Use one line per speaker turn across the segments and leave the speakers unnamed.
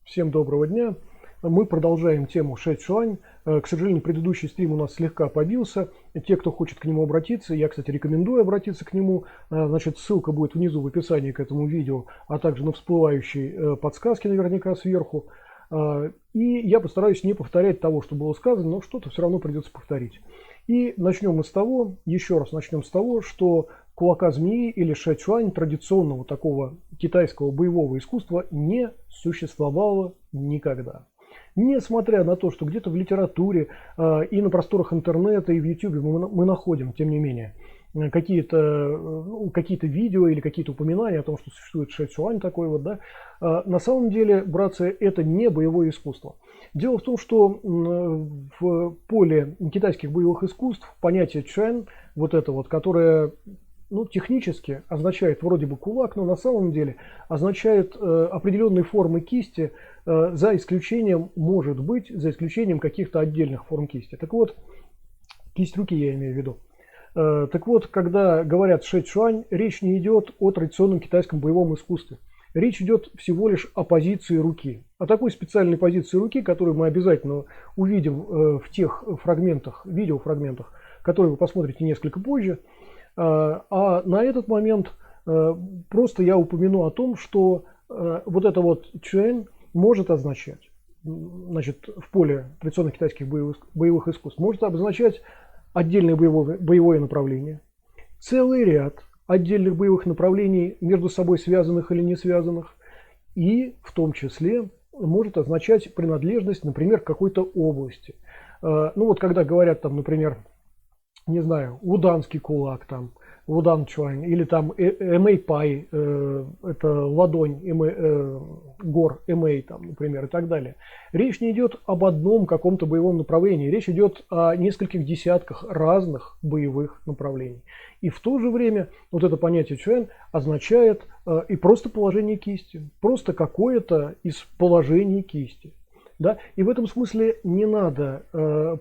Всем доброго дня. Мы продолжаем тему Шэцюань. К сожалению, предыдущий стрим у нас слегка побился. Те, кто хочет к нему обратиться, я, кстати, рекомендую обратиться к нему. Значит, ссылка будет внизу в описании к этому видео, а также на всплывающей подсказке наверняка сверху. И я постараюсь не повторять того, что было сказано, но что-то все равно придется повторить. И начнем мы с того, еще раз начнем с того, что кулака змеи или шэцюань, традиционного такого китайского боевого искусства, не существовало никогда. Несмотря на то, что где-то в литературе и на просторах интернета, и в YouTube мы находим, тем не менее, какие-то видео или какие-то упоминания о том, что существует шэцюань такой вот, да, на самом деле, братцы, это не боевое искусство. Дело в том, что в поле китайских боевых искусств понятие чэн, вот это вот, которое технически означает вроде бы кулак, но на самом деле означает определенные формы кисти, за исключением, может быть, за исключением каких-то отдельных форм кисти. Так вот, кисть руки я имею в виду. Так вот, когда говорят шэцюань, речь не идет о традиционном китайском боевом искусстве. Речь идет всего лишь о позиции руки. О такой специальной позиции руки, которую мы обязательно увидим в тех фрагментах, видеофрагментах, которые вы посмотрите несколько позже. А на этот момент просто я упомяну о том, что вот это вот чэн может означать, значит, в поле традиционных китайских боевых искусств, может обозначать отдельное боевое направление, целый ряд отдельных боевых направлений, между собой связанных или не связанных, и в том числе может означать принадлежность, например, к какой-то области. Ну вот когда говорят там, например, не знаю, вуданский кулак, там, вудан чуань, или там эмэй пай, это ладонь гор эмэй, там, например, и так далее. Речь не идет об одном каком-то боевом направлении, речь идет о нескольких десятках разных боевых направлений. И в то же время вот это понятие чуань означает и просто положение кисти, просто какое-то из положений кисти. Да? И в этом смысле не надо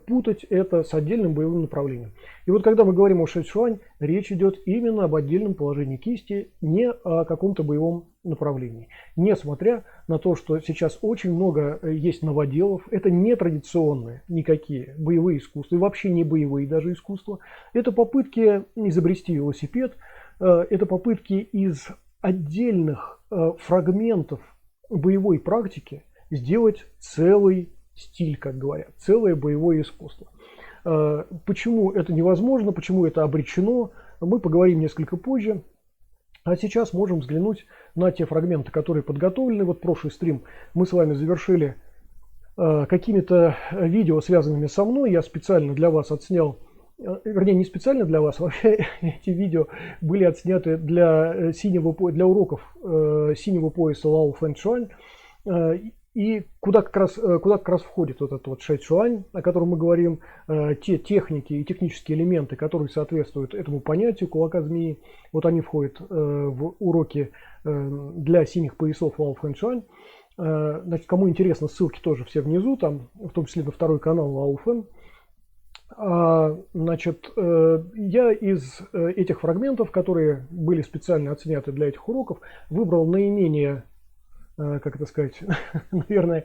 путать это с отдельным боевым направлением. И вот когда мы говорим о шэцюань, речь идет именно об отдельном положении кисти, не о каком-то боевом направлении. Несмотря на то, что сейчас очень много есть новоделов, это не традиционные никакие боевые искусства, и вообще не боевые даже искусства. Это попытки изобрести велосипед, это попытки из отдельных фрагментов боевой практики сделать целый стиль, как говорят, целое боевое искусство. Почему это невозможно, почему это обречено, мы поговорим несколько позже. А сейчас можем взглянуть на те фрагменты, которые подготовлены. Вот прошлый стрим мы с вами завершили какими-то видео, связанными со мной. Я специально для вас отснял, вернее, не специально для вас, вообще эти видео были отсняты для уроков синего пояса Лао Фэн Чуань. И куда как раз входит вот этот вот шэцюань, о котором мы говорим, те техники и технические элементы, которые соответствуют этому понятию кулака змеи, вот они входят в уроки для синих поясов Лао Фэн Чуань. Значит, кому интересно, ссылки тоже все внизу, там, в том числе на второй канал Лао Фэн. Значит, я из этих фрагментов, которые были специально отсняты для этих уроков, выбрал наименее, как это сказать, наверное,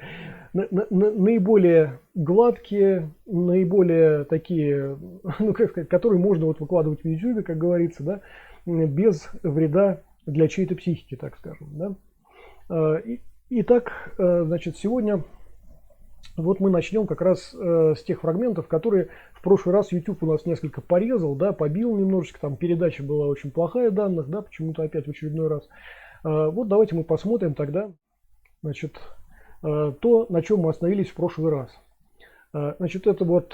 наиболее гладкие, наиболее такие, как сказать, которые можно вот выкладывать в YouTube, как говорится, да, без вреда для чьей-то психики, так скажем, да. Итак, значит, сегодня вот мы начнем как раз с тех фрагментов, которые в прошлый раз YouTube у нас несколько порезал, да, побил немножечко, там передача была очень плохая данных, да, почему-то опять в очередной раз. Вот давайте мы посмотрим тогда, значит, то, на чем мы остановились в прошлый раз. Значит, это вот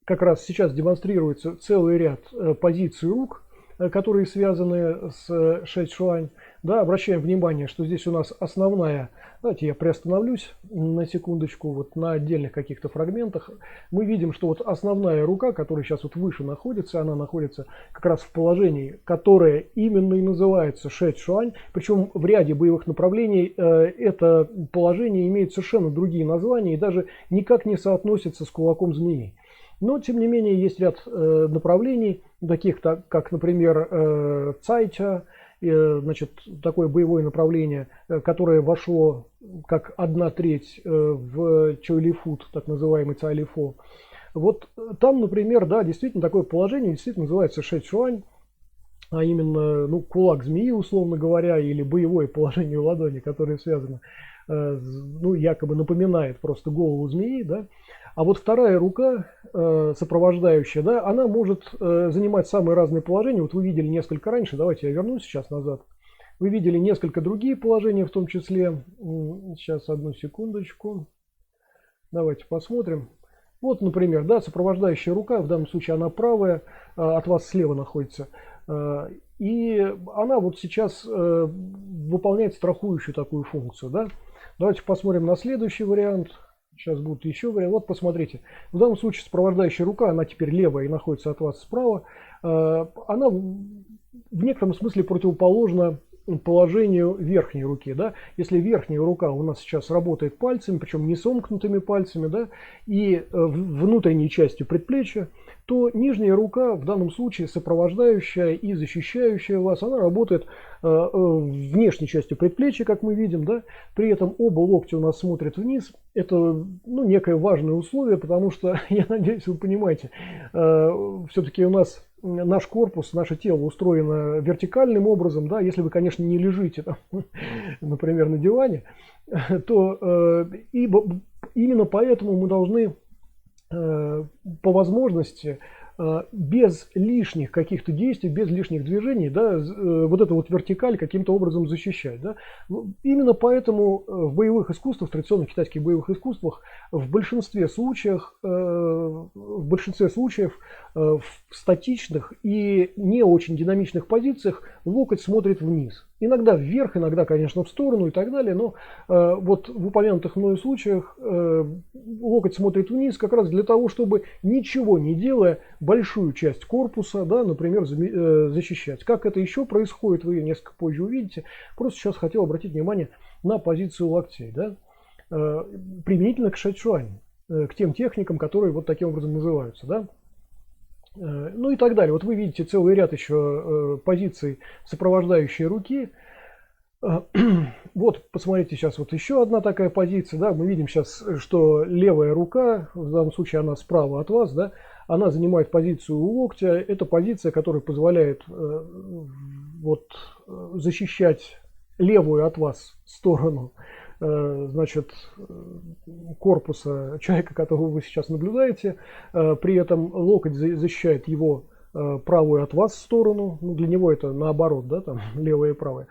как раз сейчас демонстрируется целый ряд позиций рук, которые связаны с шэцюань. Да, обращаем внимание, что здесь у нас основная, давайте я приостановлюсь на секундочку, вот на отдельных каких-то фрагментах. Мы видим, что вот основная рука, которая сейчас вот выше находится, она находится как раз в положении, которое именно и называется шэцюань. Причем в ряде боевых направлений это положение имеет совершенно другие названия и даже никак не соотносится с кулаком змеи. Но, тем не менее, есть ряд направлений, таких как, например, цайча, значит, такое боевое направление, которое вошло как 1/3 в Чойлифут, так называемый Цайлифо. Вот там, например, да, действительно такое положение действительно называется Шэцюань, а именно, ну, кулак змеи, условно говоря, или боевое положение ладони, которое связано, ну, якобы напоминает просто голову змеи, да. А вот вторая рука, сопровождающая, да, она может занимать самые разные положения. Вот вы видели несколько раньше, давайте я вернусь сейчас назад. Вы видели несколько другие положения, в том числе, сейчас одну секундочку, давайте посмотрим. Вот, например, да, сопровождающая рука, в данном случае она правая, от вас слева находится. И она вот сейчас выполняет страхующую такую функцию, да. Давайте посмотрим на следующий вариант. Сейчас будут еще варианты. Вот посмотрите. В данном случае сопровождающая рука, она теперь левая и находится от вас справа. Она в некотором смысле противоположна положению верхней руки, да. Если верхняя рука у нас сейчас работает пальцами, причем не сомкнутыми пальцами, да, и внутренней частью предплечья, то нижняя рука, в данном случае сопровождающая и защищающая вас, она работает внешней частью предплечья, как мы видим, да. При этом оба локтя у нас смотрят вниз. Это, ну, некое важное условие, потому что, я надеюсь, вы понимаете, все-таки у нас наш корпус, наше тело устроено вертикальным образом, да, если вы, конечно, не лежите там, например, на диване, то именно поэтому мы должны по возможности без лишних каких-то действий, без лишних движений, да, вот эту вот вертикаль каким-то образом защищать. Да. Именно поэтому в боевых искусствах, в традиционных китайских боевых искусствах, в большинстве случаев в статичных и не очень динамичных позициях локоть смотрит вниз. Иногда вверх, иногда, конечно, в сторону и так далее, но вот в упомянутых мною случаях локоть смотрит вниз как раз для того, чтобы, ничего не делая, большую часть корпуса, да, например, защищать. Как это еще происходит, вы несколько позже увидите. Просто сейчас хотел обратить внимание на позицию локтей, да, применительно к Шэцюань, к тем техникам, которые вот таким образом называются, да. Ну и так далее. Вот вы видите целый ряд еще позиций сопровождающей руки. Вот, посмотрите, сейчас вот еще одна такая позиция, да, мы видим сейчас, что левая рука, в данном случае она справа от вас, да, она занимает позицию у локтя. Это позиция, которая позволяет вот защищать левую от вас сторону, значит, корпуса человека, которого вы сейчас наблюдаете. При этом локоть защищает его правую от вас сторону. Ну, для него это наоборот, да, там левая и правая.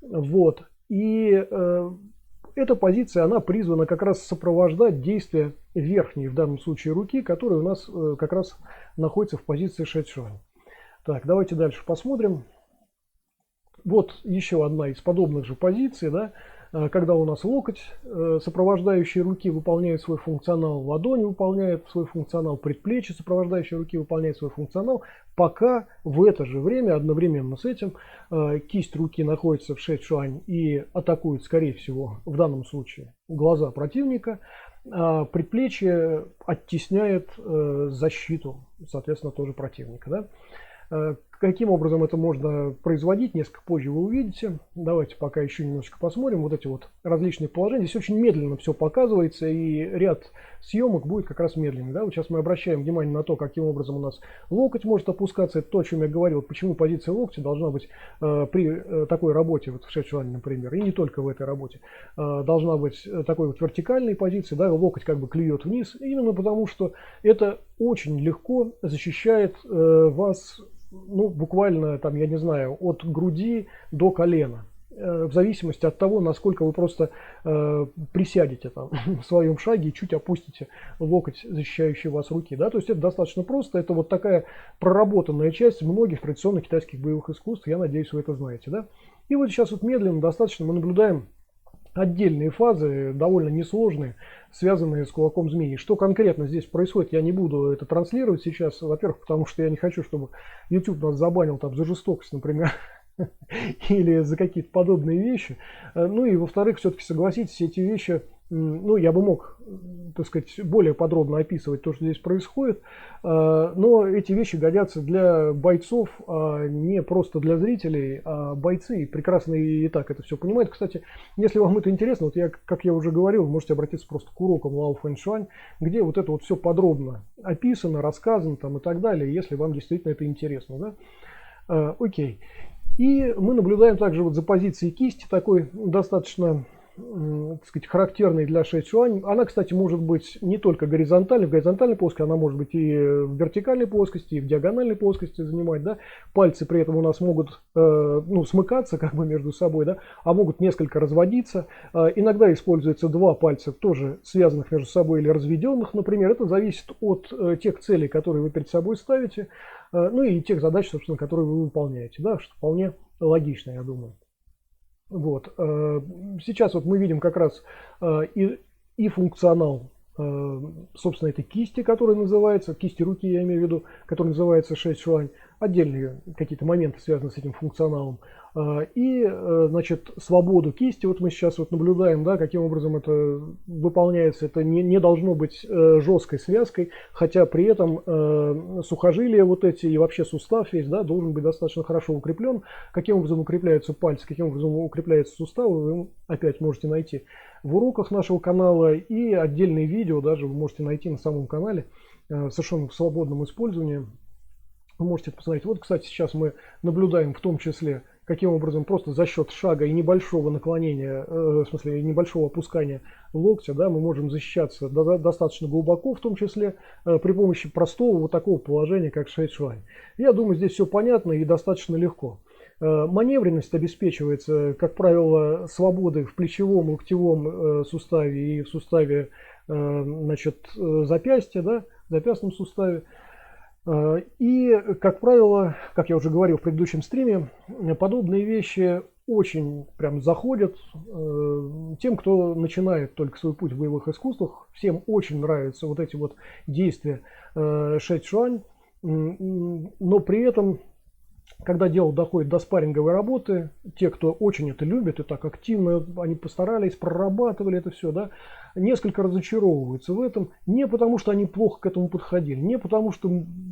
Вот. И эта позиция, она призвана как раз сопровождать действия верхней, в данном случае, руки, которая у нас как раз находится в позиции Шэцюань. Так, давайте дальше посмотрим. Вот еще одна из подобных же позиций, да, когда у нас локоть сопровождающей руки выполняет свой функционал, ладонь выполняет свой функционал, предплечье сопровождающей руки выполняет свой функционал, пока в это же время, одновременно с этим, кисть руки находится в Шэцюань и атакует, скорее всего, в данном случае глаза противника, а предплечье оттесняет защиту, соответственно, тоже противника, да. Каким образом это можно производить, несколько позже вы увидите. Давайте пока еще немножечко посмотрим вот эти вот различные положения. Здесь очень медленно все показывается, и ряд съемок будет как раз медленный. Да? Вот сейчас мы обращаем внимание на то, каким образом у нас локоть может опускаться. Это то, о чем я говорил, почему позиция локтя должна быть при такой работе, вот в Шэцюань, например, и не только в этой работе, должна быть такой вот вертикальной позиции, да, локоть как бы клюет вниз, именно потому что это очень легко защищает вас, ну, буквально, там, я не знаю, от груди до колена, в зависимости от того, насколько вы просто присядете там в своем шаге и чуть опустите локоть защищающий вас руки, да, то есть это достаточно просто, это вот такая проработанная часть многих традиционных китайских боевых искусств, я надеюсь, вы это знаете, да. И вот сейчас вот медленно достаточно мы наблюдаем отдельные фазы, довольно несложные, связанные с кулаком змеи. Что конкретно здесь происходит, я не буду это транслировать сейчас. Во-первых, потому что я не хочу, чтобы YouTube нас забанил там за жестокость, например, или за какие-то подобные вещи. Ну и во-вторых, все-таки согласитесь, эти вещи ну, я бы мог, так сказать, более подробно описывать то, что здесь происходит, но эти вещи годятся для бойцов, а не просто для зрителей, а бойцы прекрасно и так это все понимают. Кстати, если вам это интересно, вот я, как я уже говорил, вы можете обратиться просто к урокам Лао Фэншуань, где вот это вот все подробно описано, рассказано там и так далее, если вам действительно это интересно, да? Окей. И мы наблюдаем также вот за позицией кисти, такой достаточно, так сказать, характерной для шэйчуань. Она, кстати, может быть не только горизонтальной, в горизонтальной плоскости, она может быть и в вертикальной плоскости, и в диагональной плоскости занимать, да. Пальцы при этом у нас могут, ну, смыкаться как бы между собой, да, а могут несколько разводиться. Иногда используется два пальца, тоже связанных между собой или разведенных, например. Это зависит от тех целей, которые вы перед собой ставите, ну и тех задач, собственно, которые вы выполняете, да, что вполне логично, я думаю. Вот. Сейчас вот мы видим как раз и функционал, собственно, этой кисти, которая называется, кисти руки я имею в виду, которая называется шэйчуань, отдельные какие-то моменты связаны с этим функционалом. И, значит, свободу кисти, вот мы сейчас вот наблюдаем, да, каким образом это выполняется. Это не должно быть жесткой связкой, хотя при этом сухожилия вот эти и вообще сустав весь, да, должен быть достаточно хорошо укреплен. Каким образом укрепляются пальцы, каким образом укрепляются суставы, вы опять можете найти в уроках нашего канала, и отдельные видео даже вы можете найти на самом канале, совершенно в свободном использовании. Вы можете это посмотреть. Вот, кстати, сейчас мы наблюдаем в том числе, каким образом просто за счет шага и небольшого наклонения, в смысле небольшого опускания локтя, да, мы можем защищаться достаточно глубоко, в том числе при помощи простого вот такого положения, как шэйчуань. Я думаю, здесь все понятно и достаточно легко. Маневренность обеспечивается, как правило, свободой в плечевом, локтевом суставе и в суставе, значит, запястья, да, запястном суставе. И, как правило, как я уже говорил в предыдущем стриме, подобные вещи очень прям заходят тем, кто начинает только свой путь в боевых искусствах. Всем очень нравятся вот эти вот действия шэйчуань, но при этом, когда дело доходит до спарринговой работы, те, кто очень это любит и так активно, они постарались, прорабатывали это все, да, несколько разочаровываются в этом, не потому что они плохо к этому подходили, не потому что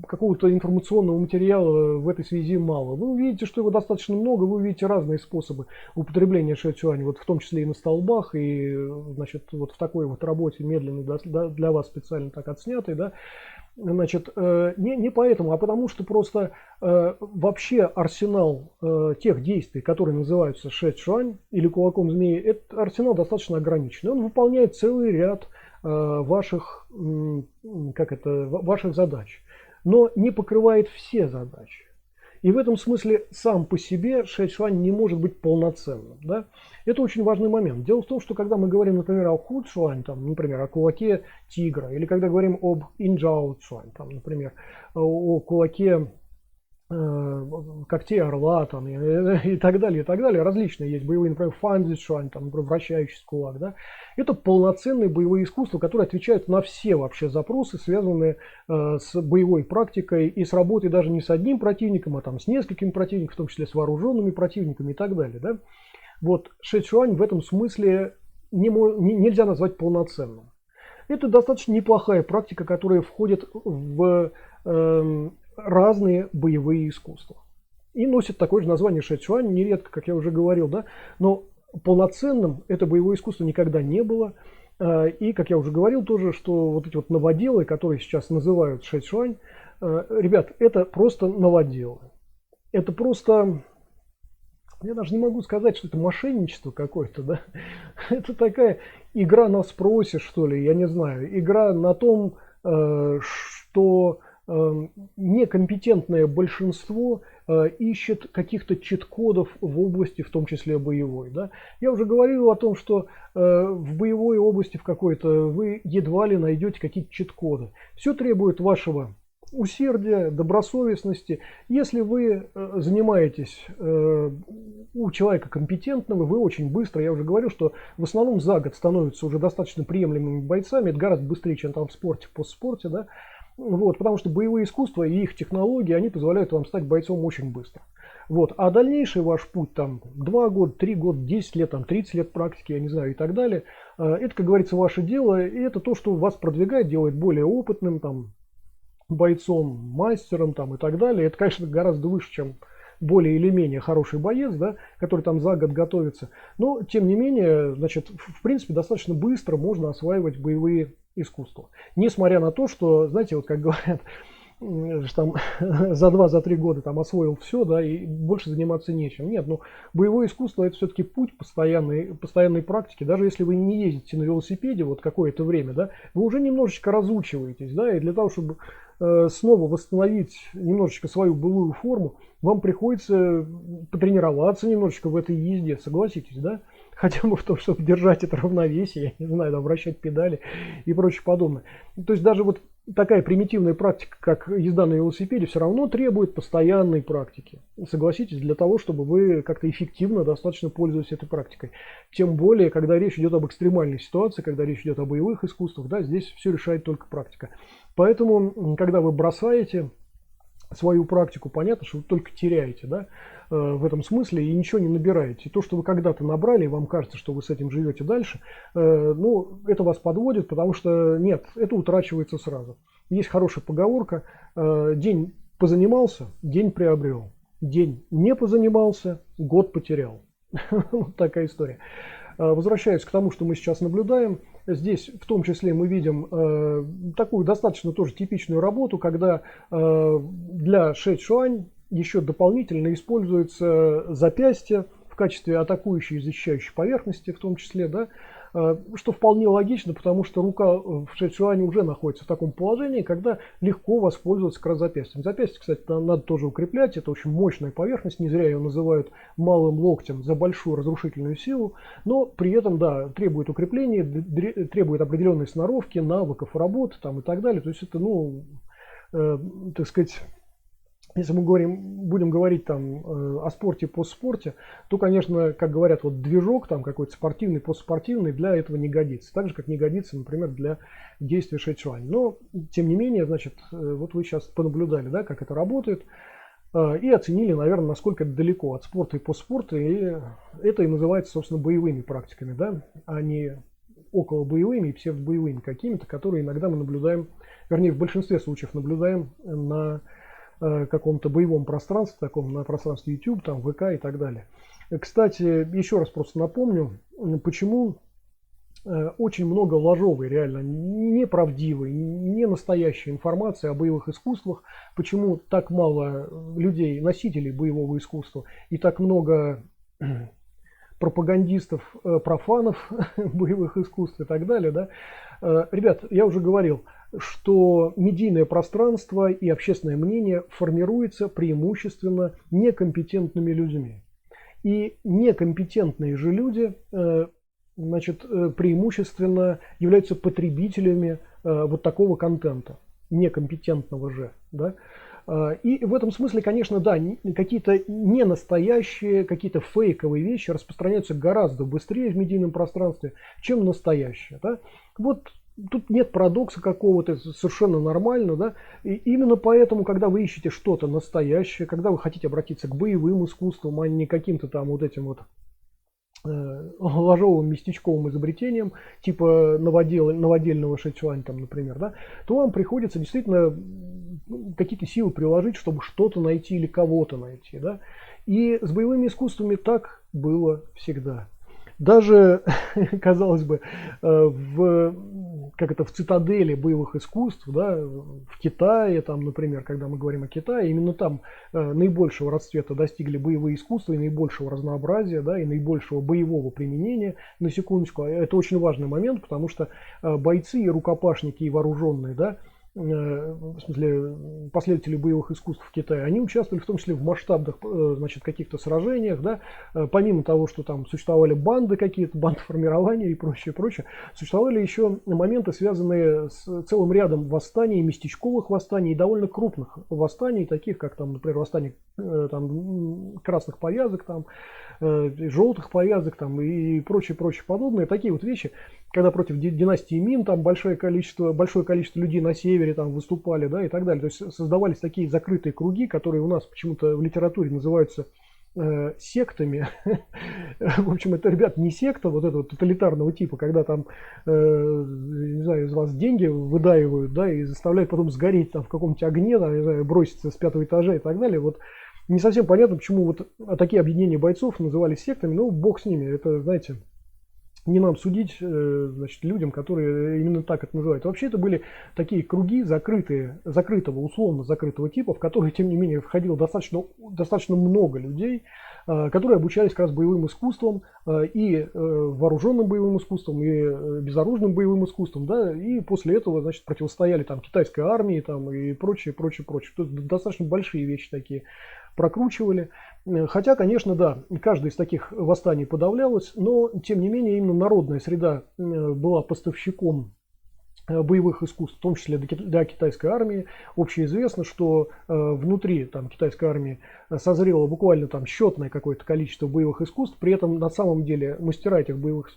какого-то информационного материала в этой связи мало. Вы увидите, что его достаточно много, вы увидите разные способы употребления шэйчуань, вот в том числе и на столбах, и, значит, вот в такой вот работе медленной, для вас специально так отснятой, да. Значит, не поэтому, а потому что просто вообще арсенал тех действий, которые называются шэйчуань или кулаком змеи, этот арсенал достаточно ограниченный. Он выполняет целый ряд ваших задач, но не покрывает все задачи. И в этом смысле сам по себе шэйчуань не может быть полноценным. Да? Это очень важный момент. Дело в том, что когда мы говорим, например, о худшуань, там, например, о кулаке тигра, или когда говорим об инджаоцуань, там, например, о кулаке когтей орла, там, и так далее, различные есть боевые, например, фанзичуань, там, например, вращающийся кулак, да, это полноценные боевые искусства, которые отвечают на все вообще запросы, связанные с боевой практикой и с работой даже не с одним противником, а там с несколькими противниками, в том числе с вооруженными противниками и так далее, да. Вот шэйчуань в этом смысле нельзя назвать полноценным. Это достаточно неплохая практика, которая входит в разные боевые искусства. И носит такое же название шэйчуань, нередко, как я уже говорил, да, но полноценным это боевое искусство никогда не было. И, как я уже говорил тоже, что вот эти вот новоделы, которые сейчас называют шэйчуань, ребят, это просто новоделы. Это просто, я даже не могу сказать, что это мошенничество какое-то, да. Это такая игра на спросе, что ли, я не знаю. Игра на том, что некомпетентное большинство ищет каких-то чит-кодов в области, в том числе боевой. Да? Я уже говорил о том, что в боевой области в какой-то вы едва ли найдете какие-то чит-коды. Все требует вашего усердия, добросовестности. Если вы занимаетесь у человека компетентного, вы очень быстро, я уже говорил, что в основном за год становятся уже достаточно приемлемыми бойцами. Это гораздо быстрее, чем там в спорте, в постспорте, да. Вот, потому что боевые искусства и их технологии, они позволяют вам стать бойцом очень быстро. Вот. А дальнейший ваш путь, там, 2 года, 3 года, 10 лет, там, 30 лет практики, я не знаю, и так далее, Это, как говорится, ваше дело, и это то, что вас продвигает, делает более опытным, там, бойцом, мастером там, и так далее. Это, конечно, гораздо выше, чем более или менее хороший боец, да, который там за год готовится. Но, тем не менее, значит, в принципе, достаточно быстро можно осваивать боевые искусства. Несмотря на то, что, знаете, вот как говорят, там за 2-3 года там освоил все, да, и больше заниматься нечем. Нет, ну, боевое искусство это все-таки путь постоянной практики. Даже если вы не ездите на велосипеде вот какое-то время, да, вы уже немножечко разучиваетесь, да, и для того, чтобы снова восстановить немножечко свою былую форму, вам приходится потренироваться немножечко в этой езде, согласитесь, да? Хотя бы в том, чтобы держать это равновесие, я не знаю, там, вращать педали и прочее подобное. То есть даже вот такая примитивная практика, как езда на велосипеде, все равно требует постоянной практики. Согласитесь, для того, чтобы вы как-то эффективно достаточно пользовались этой практикой. Тем более, когда речь идет об экстремальной ситуации, когда речь идет о боевых искусствах, да, здесь все решает только практика. Поэтому, когда вы бросаете свою практику, понятно, что вы только теряете, да, в этом смысле и ничего не набираете. И то, что вы когда-то набрали, и вам кажется, что вы с этим живете дальше, ну, это вас подводит, потому что нет, это утрачивается сразу. Есть хорошая поговорка: день позанимался, день приобрел. День не позанимался, год потерял. Вот такая история. Возвращаясь к тому, что мы сейчас наблюдаем, здесь в том числе мы видим такую достаточно тоже типичную работу, когда для шэйчжуань еще дополнительно используется запястье в качестве атакующей и защищающей поверхности, в том числе, да, что вполне логично, потому что рука в шэйчжуане уже находится в таком положении, когда легко воспользоваться как раз запястьем. Запястье, кстати, надо тоже укреплять, это очень мощная поверхность, не зря ее называют малым локтем за большую разрушительную силу, но при этом, да, требует укрепления, требует определенной сноровки, навыков работы там, и так далее. То есть это, ну, так сказать, если мы будем говорить там о спорте, постспорте, то, конечно, как говорят, вот движок там какой-то спортивный, постспортивный для этого не годится. Так же, как не годится, например, для действия шэйчжуань. Но, тем не менее, значит, вот вы сейчас понаблюдали, да, как это работает, и оценили, наверное, насколько это далеко от спорта и постспорта. И это и называется, собственно, боевыми практиками, да, а не околобоевыми и псевдобоевыми какими-то, которые иногда мы наблюдаем, вернее, в большинстве случаев наблюдаем на каком-то боевом пространстве, таком на пространстве YouTube, там ВК и так далее. Кстати, еще раз просто напомню, почему очень много ложовой, реально неправдивой, не настоящей информации о боевых искусствах, почему так мало людей, носителей боевого искусства, и так много пропагандистов, профанов боевых искусств и так далее, да. Ребят, я уже говорил, что медийное пространство и общественное мнение формируется преимущественно некомпетентными людьми. И некомпетентные же люди, значит, преимущественно являются потребителями вот такого контента, некомпетентного же, да. И в этом смысле, конечно, да, какие-то ненастоящие, какие-то фейковые вещи распространяются гораздо быстрее в медийном пространстве, чем настоящие. Да? Вот тут нет парадокса какого-то, это совершенно нормально. Да? И именно поэтому, когда вы ищете что-то настоящее, когда вы хотите обратиться к боевым искусствам, а не каким-то там вот этим вот ложовым местечковым изобретением, типа новодельного шэйчжуань, там, например, да, то вам приходится действительно какие-то силы приложить, чтобы что-то найти или кого-то найти. Да? И с боевыми искусствами так было всегда. Даже, казалось бы, в цитадели боевых искусств, да, в Китае, там, например, когда мы говорим о Китае, именно там наибольшего расцвета достигли боевые искусства и наибольшого разнообразия, да, и наибольшего боевого применения, на секундочку. Это очень важный момент, потому что бойцы и рукопашники, и вооруженные, да, в смысле последователи боевых искусств в Китае, они участвовали в том числе в масштабных, значит, каких-то сражениях, да, помимо того, что там существовали банды какие-то, бандформирования и прочее, прочее, существовали еще моменты, связанные с целым рядом восстаний, местечковых восстаний и довольно крупных восстаний, таких как там, например, восстание там, красных повязок, там, желтых повязок там, и прочее подобное. Такие вот вещи, когда против династии Мин там большое количество людей на севере там выступали, да, и так далее. То есть создавались такие закрытые круги, которые у нас почему-то в литературе называются сектами. В общем, это, ребят, не секта вот этого тоталитарного типа, когда там, не знаю, из вас деньги выдаивают, да, и заставляют потом сгореть там в каком-нибудь огне, там, не знаю, броситься с 5-го этажа и так далее. Вот не совсем понятно, почему вот такие объединения бойцов назывались сектами, но бог с ними, это, знаете, не нам судить, значит, людям, которые именно так это называют. Вообще это были такие круги закрытого, условно закрытого типа, в которые, тем не менее, входило достаточно много людей, которые обучались как раз боевым искусствам, и вооруженным боевым искусством, и безоружным боевым искусством, да, и после этого, значит, противостояли там китайской армии там, и прочее, прочее, прочее. То есть достаточно большие вещи такие прокручивали. Хотя, конечно, да, каждое из таких восстаний подавлялось, но, тем не менее, именно народная среда была поставщиком боевых искусств, в том числе для китайской армии. Общеизвестно, что внутри там, китайской армии созрело буквально там счетное какое-то количество боевых искусств. При этом на самом деле мастера этих боевых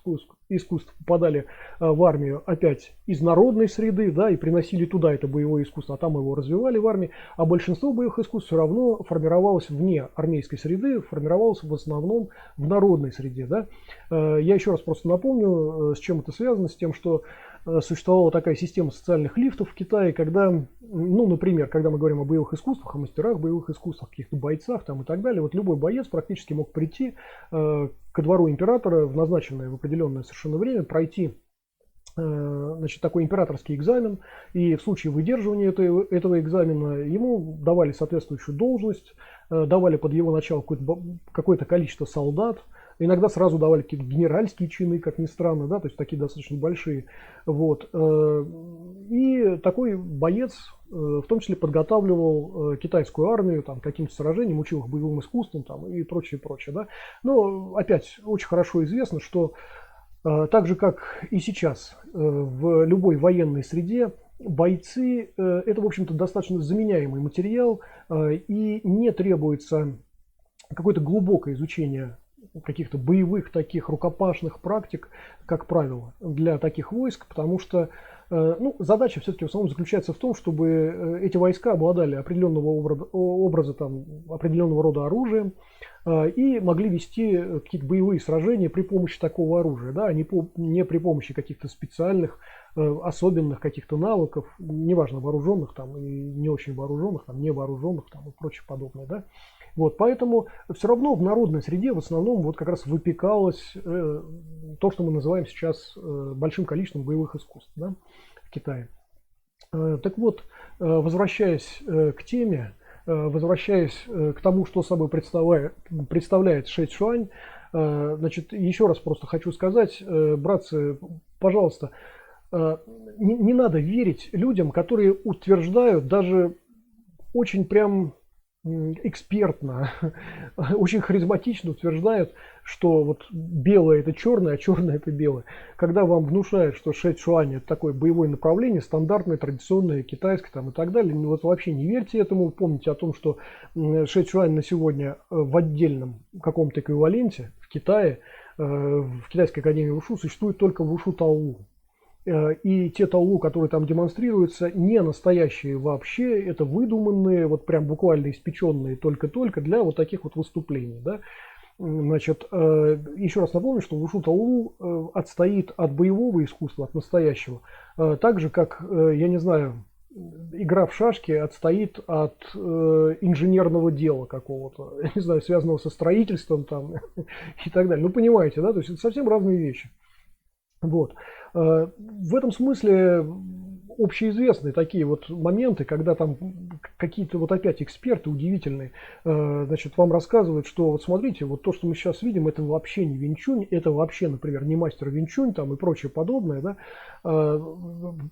искусств попадали в армию опять из народной среды, да, и приносили туда это боевое искусство, а там его развивали в армии. А большинство боевых искусств все равно формировалось вне армейской среды, формировалось в основном в народной среде. Да. Я еще раз просто напомню, с чем это связано, с тем, что существовала такая система социальных лифтов в Китае, когда, ну, например, когда мы говорим о боевых искусствах, о мастерах боевых искусствах, каких-то бойцах там и так далее, вот любой боец практически мог прийти ко двору императора в назначенное, в определенное совершенно время, пройти, значит, такой императорский экзамен, и в случае выдерживания этого экзамена ему давали соответствующую должность, давали под его начало какое-то количество солдат. Иногда сразу давали какие-то генеральские чины, как ни странно, да, то есть такие достаточно большие. Вот. И такой боец в том числе подготавливал китайскую армию там, к каким-то сражениям, учил их боевым искусствам там, и прочее, прочее. Да. Но опять очень хорошо известно, что так же, как и сейчас в любой военной среде, бойцы это, в общем-то, достаточно заменяемый материал, и не требуется какое-то глубокое изучение каких-то боевых таких рукопашных практик, как правило, для таких войск, потому что ну, задача все-таки в основном заключается в том, чтобы эти войска обладали определенного образа там, определенного рода оружием и могли вести какие-то боевые сражения при помощи такого оружия, да, не при помощи каких-то специальных, особенных каких-то навыков, неважно, вооруженных там, и не очень вооруженных, там, невооруженных там, и прочее подобное. Да. Вот, поэтому все равно в народной среде в основном вот как раз выпекалось то, что мы называем сейчас большим количеством боевых искусств, да, в Китае. Так вот, возвращаясь к теме, возвращаясь к тому, что собой представляет Шэцюань, значит, еще раз просто хочу сказать, братцы, пожалуйста, не надо верить людям, которые утверждают даже очень прям экспертно, очень харизматично утверждают, что вот белое это черное, а черное это белое. Когда вам внушают, что Шэцюань это такое боевое направление, стандартное, традиционное, китайское там, и так далее, ну, вот вообще не верьте этому. Помните о том, что Шэцюань на сегодня в отдельном каком-то эквиваленте в Китае, в Китайской академии Вушу существует только Вушу Таолу. И те таолу, которые там демонстрируются, не настоящие вообще, это выдуманные, вот прям буквально испеченные только-только для вот таких вот выступлений. Да? Значит, еще раз напомню, что Вушу Таолу отстоит от боевого искусства, от настоящего, так же, как, я не знаю, игра в шашки отстоит от инженерного дела какого-то, я не знаю, связанного со строительством там и так далее. Ну, понимаете, да, то есть это совсем разные вещи. Вот. В этом смысле общеизвестные такие вот моменты, когда там какие-то вот опять эксперты удивительные, значит, вам рассказывают, что вот смотрите, вот то, что мы сейчас видим, это вообще не Винь Чунь, это вообще, например, не мастер Винь Чунь там и прочее подобное, да,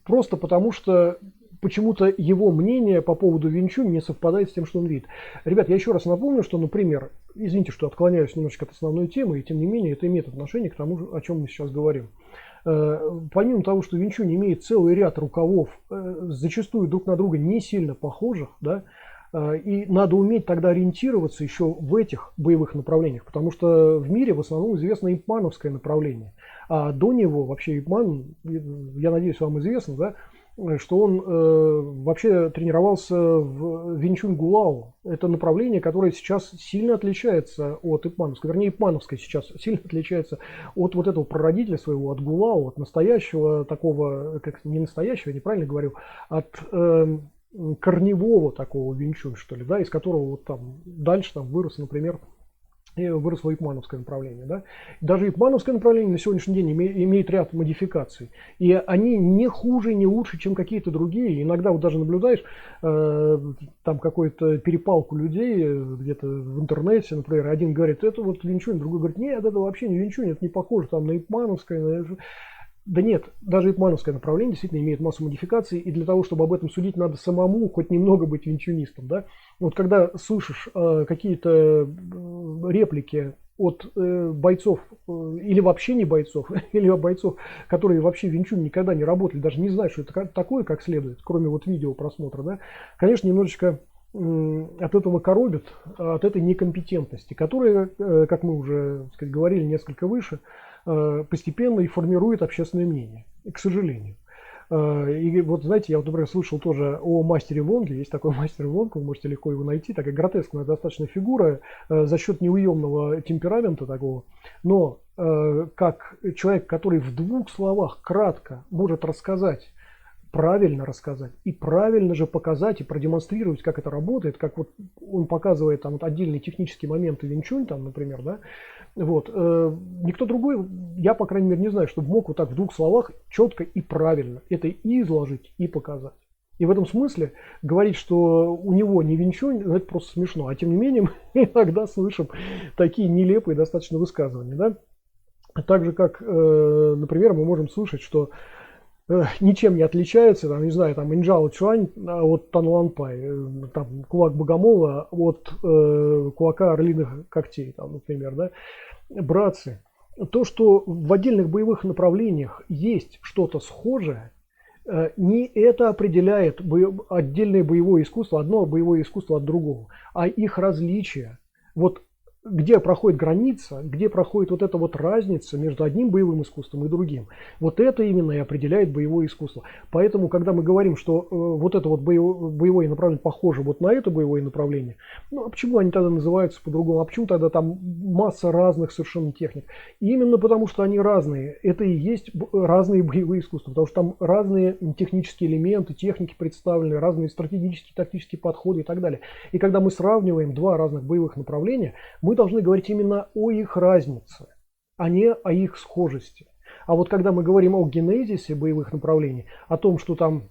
просто потому что почему-то его мнение по поводу Винь Чунь не совпадает с тем, что он видит. Ребят, я еще раз напомню, что, например, извините, что отклоняюсь немножечко от основной темы, и тем не менее это имеет отношение к тому, о чем мы сейчас говорим. Помимо того, что Винь Чунь имеет целый ряд рукавов, зачастую друг на друга не сильно похожих, да, и надо уметь тогда ориентироваться еще в этих боевых направлениях, потому что в мире в основном известно ипмановское направление, а до него вообще ипман, я надеюсь, вам известно, да, что он вообще тренировался в Винчунь Гулао. Это направление, которое сейчас сильно отличается от ипмановского. Вернее, ипмановское сейчас сильно отличается от вот этого прародителя своего, от Гулао, от настоящего такого, как не настоящего, неправильно говорю, от корневого такого Винчунь, что ли, да, из которого вот там дальше там вырос, например, выросло ипмановское направление. Да? Даже ипмановское направление на сегодняшний день имеет ряд модификаций. И они не хуже, не лучше, чем какие-то другие. Иногда вот даже наблюдаешь там какую-то перепалку людей где-то в интернете, например, один говорит, это вот Винчунь, другой говорит, нет, это вообще не Винчунь, это не похоже там на ипмановское. Да нет, даже ипмановское направление действительно имеет массу модификаций, и для того, чтобы об этом судить, надо самому хоть немного быть винчунистом. Да? Вот когда слышишь какие-то реплики от бойцов, или вообще не бойцов, или бойцов, которые вообще в Винчунь никогда не работали, даже не знают, что это такое, как следует, кроме вот видео просмотра, да? Конечно, немножечко от этого коробит, от этой некомпетентности, которая, как мы уже, так сказать, говорили несколько выше, постепенно и формирует общественное мнение, к сожалению. И вот, знаете, я вот, например, слышал тоже о мастере Вонге. Есть такой мастер Вонг, вы можете легко его найти. Такая гротескная достаточно фигура за счет неуемного темперамента такого. Но как человек, который в двух словах кратко может рассказать, правильно рассказать и правильно же показать и продемонстрировать, как это работает, как вот он показывает там вот отдельные технические моменты Винчунь, там, например, да, вот, никто другой, я, по крайней мере, не знаю, чтобы мог вот так в двух словах четко и правильно это и изложить, и показать. И в этом смысле говорить, что у него не Винчунь, это просто смешно. А тем не менее, мы иногда слышим такие нелепые достаточно высказывания, да. Так же, как, например, мы можем слышать, что ничем не отличается, там, не знаю, там Инжао Чуань от Танланпай, там кулак богомола от кулака орлиных когтей, там, например, да. Братцы, то, что в отдельных боевых направлениях есть что-то схожее, не это определяет отдельное боевое искусство, одно боевое искусство от другого, а их различия. Вот где проходит граница, где проходит вот эта вот разница между одним боевым искусством и другим. Вот это именно и определяет боевое искусство. Поэтому, когда мы говорим, что вот это вот боевое направление похоже вот на это боевое направление, ну а почему они тогда называются по-другому? А почему тогда там масса разных совершенно техник? И именно потому, что они разные. Это и есть разные боевые искусства. Потому что там разные технические элементы, техники представлены, разные стратегические, тактические подходы и так далее. И когда мы сравниваем два разных боевых направления, мы должны говорить именно о их разнице, а не о их схожести. А вот когда мы говорим о генезисе боевых направлений, о том, что там,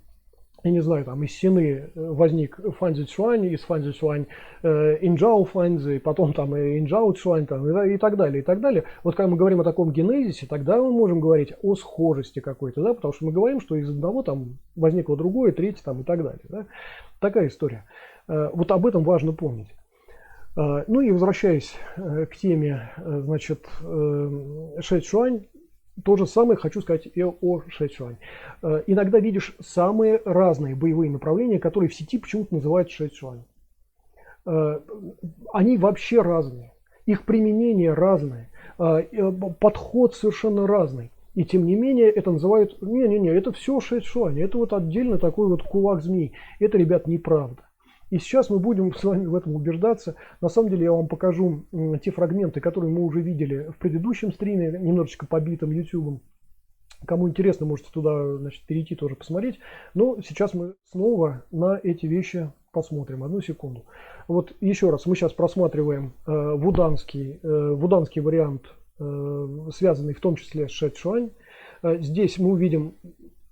я не знаю, там из Сины возник Фанзи Цюань, из Фанзи Цюань Инжао Фанзи, потом там Инжао Цюань там, и так далее, и так далее. Вот когда мы говорим о таком генезисе, тогда мы можем говорить о схожести какой-то, да, потому что мы говорим, что из одного там возникло другое, третье там и так далее. Да. Такая история. Вот об этом важно помнить. Ну и возвращаясь к теме, значит, Шэцюань, то же самое хочу сказать и о Шэцюань. Иногда видишь самые разные боевые направления, которые в сети почему-то называют Шэцюань. Они вообще разные, их применение разное, подход совершенно разный. И тем не менее это называют, не-не-не, это все Шэцюань, это вот отдельно такой вот кулак змеи. Это, ребят, неправда. И сейчас мы будем с вами в этом убеждаться. На самом деле я вам покажу те фрагменты, которые мы уже видели в предыдущем стриме, немножечко побитым YouTube. Кому интересно, можете туда, значит, перейти тоже посмотреть. Но сейчас мы снова на эти вещи посмотрим. Одну секунду. Вот еще раз, мы сейчас просматриваем вуданский вариант, связанный в том числе с Шэцюань. Здесь мы увидим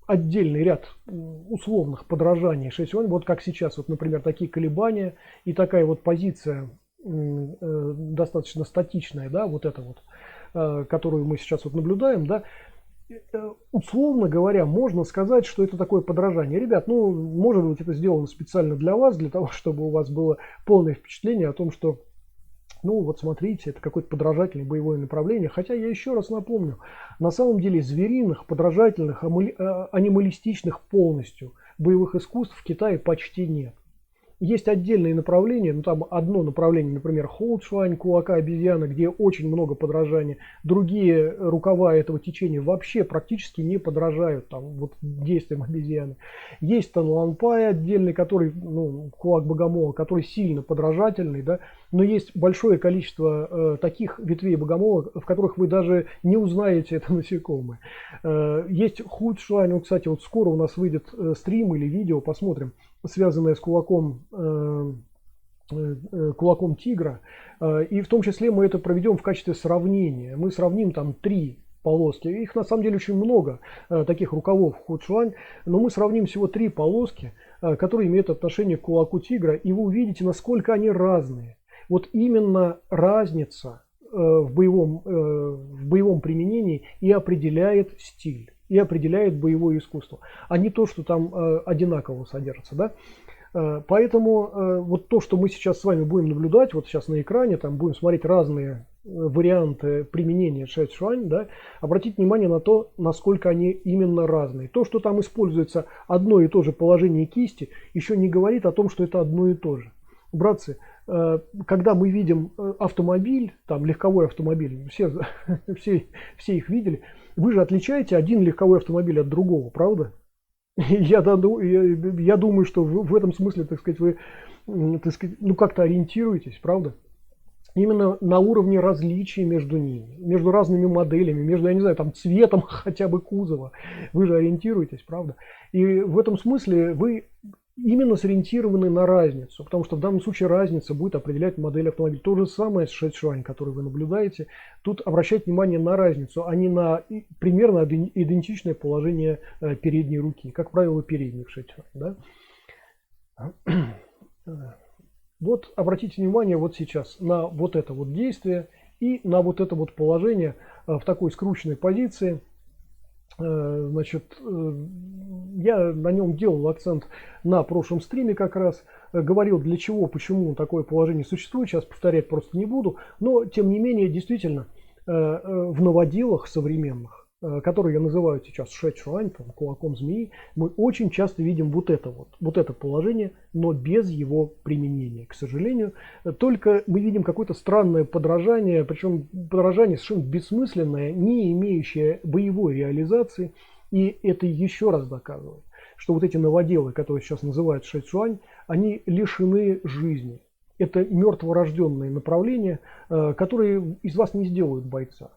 отдельный ряд условных подражаний Шэцюань, вот как сейчас, вот, например, такие колебания и такая вот позиция достаточно статичная, да, вот эта вот, которую мы сейчас вот наблюдаем, да, условно говоря, можно сказать, что это такое подражание. Ребят, ну, может быть, это сделано специально для вас, для того, чтобы у вас было полное впечатление о том, что, ну, вот смотрите, это какое-то подражательное боевое направление. Хотя я еще раз напомню, на самом деле звериных, подражательных, анималистичных полностью боевых искусств в Китае почти нет. Есть отдельные направления, ну там одно направление, например, Холдшвайн, кулака обезьяны, где очень много подражания. Другие рукава этого течения вообще практически не подражают там, вот, действиям обезьяны. Есть Танланпай отдельный, который, ну, кулак богомола, который сильно подражательный, да, но есть большое количество таких ветвей богомола, в которых вы даже не узнаете это насекомое. Есть Худшвайн, кстати, вот скоро у нас выйдет стрим или видео, посмотрим, связанное с кулаком тигра. И в том числе мы это проведем в качестве сравнения. Мы сравним там 3 полоски. Их на самом деле очень много, таких рукавов Худшвань, но мы сравним всего 3 полоски, которые имеют отношение к кулаку тигра, и вы увидите, насколько они разные. Вот именно разница в боевом применении и определяет стиль, и определяет боевое искусство, а не то, что там одинаково содержится, да? Поэтому вот то, что мы сейчас с вами будем наблюдать, вот сейчас на экране, там будем смотреть разные варианты применения Шэцюань, да, обратите внимание на то, насколько они именно разные. То, что там используется одно и то же положение кисти, еще не говорит о том, что это одно и то же. Братцы, когда мы видим автомобиль, там легковой автомобиль, все их видели, вы же отличаете один легковой автомобиль от другого, правда? Я думаю, что в этом смысле, так сказать, вы, так сказать, ну, как-то ориентируетесь, правда? Именно на уровне различий между ними, между разными моделями, между, я не знаю, там цветом хотя бы кузова. Вы же ориентируетесь, правда? И в этом смысле вы именно сориентированы на разницу, потому что в данном случае разница будет определять модель автомобиля. То же самое с Шэцюань, который вы наблюдаете. Тут обращайте внимание на разницу, а не на примерно идентичное положение передней руки. Как правило, передних Шэцюань. Да? Вот обратите внимание вот сейчас на вот это вот действие и на вот это вот положение в такой скрученной позиции. Значит, я на нем делал акцент на прошлом стриме как раз, говорил для чего, почему такое положение существует, сейчас повторять просто не буду, но тем не менее действительно в новоделах современных, которые я называю сейчас Шэцюань, кулаком змеи, мы очень часто видим вот это положение, но без его применения, к сожалению. Только мы видим какое-то странное подражание, причем подражание совершенно бессмысленное, не имеющее боевой реализации, и это еще раз доказывает, что вот эти новоделы, которые сейчас называют Шэцюань, они лишены жизни. Это мертворожденные направления, которые из вас не сделают бойца.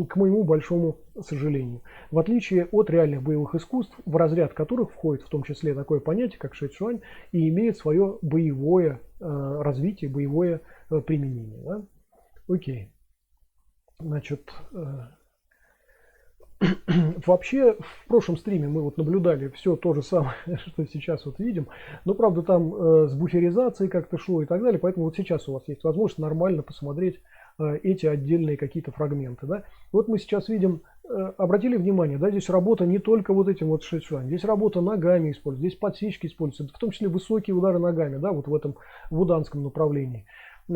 К моему большому сожалению. В отличие от реальных боевых искусств, в разряд которых входит в том числе такое понятие, как Шэцюань, и имеет свое боевое развитие, боевое применение. Да? Окей. Значит, вообще в прошлом стриме мы вот наблюдали все то же самое, что сейчас вот видим, но правда там с буферизацией как-то шло и так далее, поэтому вот сейчас у вас есть возможность нормально посмотреть эти отдельные какие-то фрагменты. Да? Вот мы сейчас видим, обратили внимание, да, здесь работа не только вот этим вот Шэцюань, здесь работа ногами используется, здесь подсечки используются, в том числе высокие удары ногами, да, вот в этом вуданском направлении.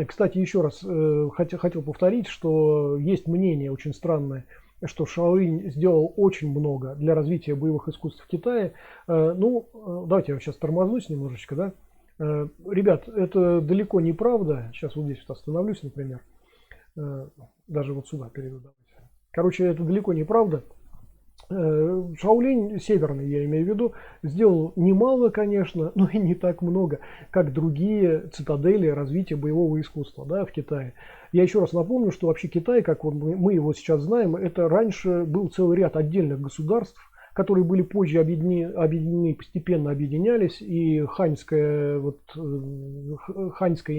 Кстати, еще раз хотел повторить, что есть мнение очень странное, что Шаолинь сделал очень много для развития боевых искусств в Китае. Ну, давайте я сейчас тормознусь немножечко, да. Ребят, это далеко не правда. Сейчас вот здесь вот остановлюсь, например. Даже вот сюда перейду. Короче, это далеко не правда. Шаолинь, северный я имею в виду, сделал немало, конечно, но и не так много, как другие цитадели развития боевого искусства, да, в Китае. Я еще раз напомню, что вообще Китай, как мы его сейчас знаем, это раньше был целый ряд отдельных государств, которые были позже объединены, постепенно объединялись, и ханьская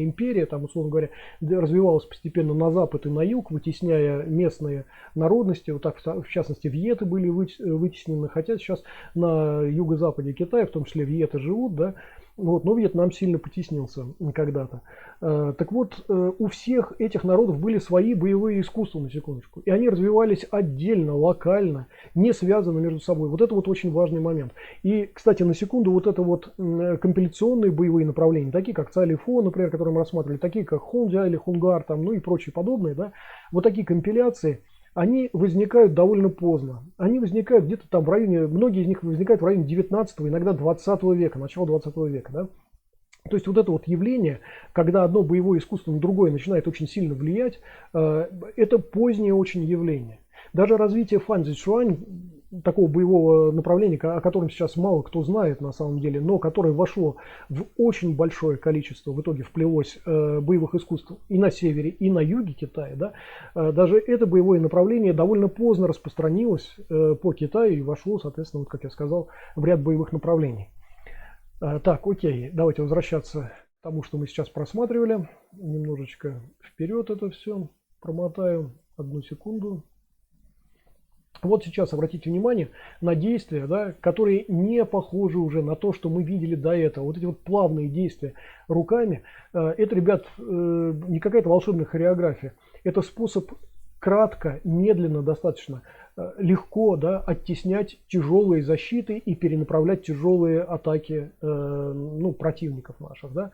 империя, там, условно говоря, развивалась постепенно на запад и на юг, вытесняя местные народности, вот так, в частности, вьеты были вытеснены, хотя сейчас на юго-западе Китая, в том числе вьеты живут, да, вот, но Вьетнам сильно потеснился когда-то. Так вот, у всех этих народов были свои боевые искусства, на секундочку. И они развивались отдельно, локально, не связаны между собой. Вот это вот очень важный момент. И, кстати, на секунду, вот это вот компиляционные боевые направления, такие как Цайлифо, например, которые мы рассматривали, такие как Хундя или Хунгар, там, ну и прочие подобные, да, вот такие компиляции, они возникают довольно поздно. Они возникают где-то там в районе, многие из них возникают в районе 19, иногда 20 века, начала 20 века. Да? То есть вот это вот явление, когда одно боевое искусство на другое начинает очень сильно влиять, это позднее очень явление. Даже развитие фанцзичуань, такого боевого направления, о котором сейчас мало кто знает на самом деле, но которое вошло в очень большое количество, в итоге вплелось боевых искусств и на севере, и на юге Китая, да, даже это боевое направление довольно поздно распространилось по Китаю и вошло, соответственно, вот как я сказал, в ряд боевых направлений. Так, окей, давайте возвращаться к тому, что мы сейчас просматривали. Немножечко вперед это все промотаю. Одну секунду. Вот сейчас обратите внимание на действия, да, которые не похожи уже на то, что мы видели до этого. Вот эти вот плавные действия руками. Это, ребят, не какая-то волшебная хореография. Это способ кратко, медленно достаточно, легко, да, оттеснять тяжелые защиты и перенаправлять тяжелые атаки ну, противников наших. Да.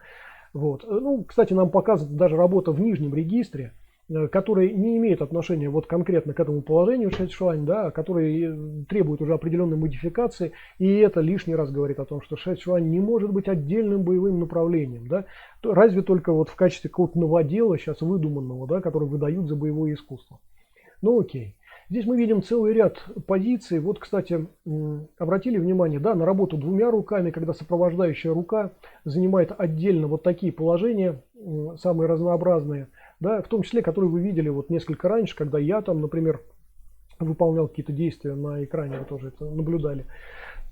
Вот. Ну, кстати, нам показывает даже работа в нижнем регистре, который не имеет отношения вот конкретно к этому положению шэйчуань, да, который требует уже определенной модификации, и это лишний раз говорит о том, что шэйчуань не может быть отдельным боевым направлением, да, разве только вот в качестве какого-то новодела сейчас выдуманного, да, который выдают за боевое искусство. Ну окей. Здесь мы видим целый ряд позиций. Вот, кстати, обратили внимание, да, на работу двумя руками, когда сопровождающая рука занимает отдельно вот такие положения, самые разнообразные, да, в том числе, которые вы видели вот несколько раньше, когда я там, например, выполнял какие-то действия на экране, вы тоже это наблюдали,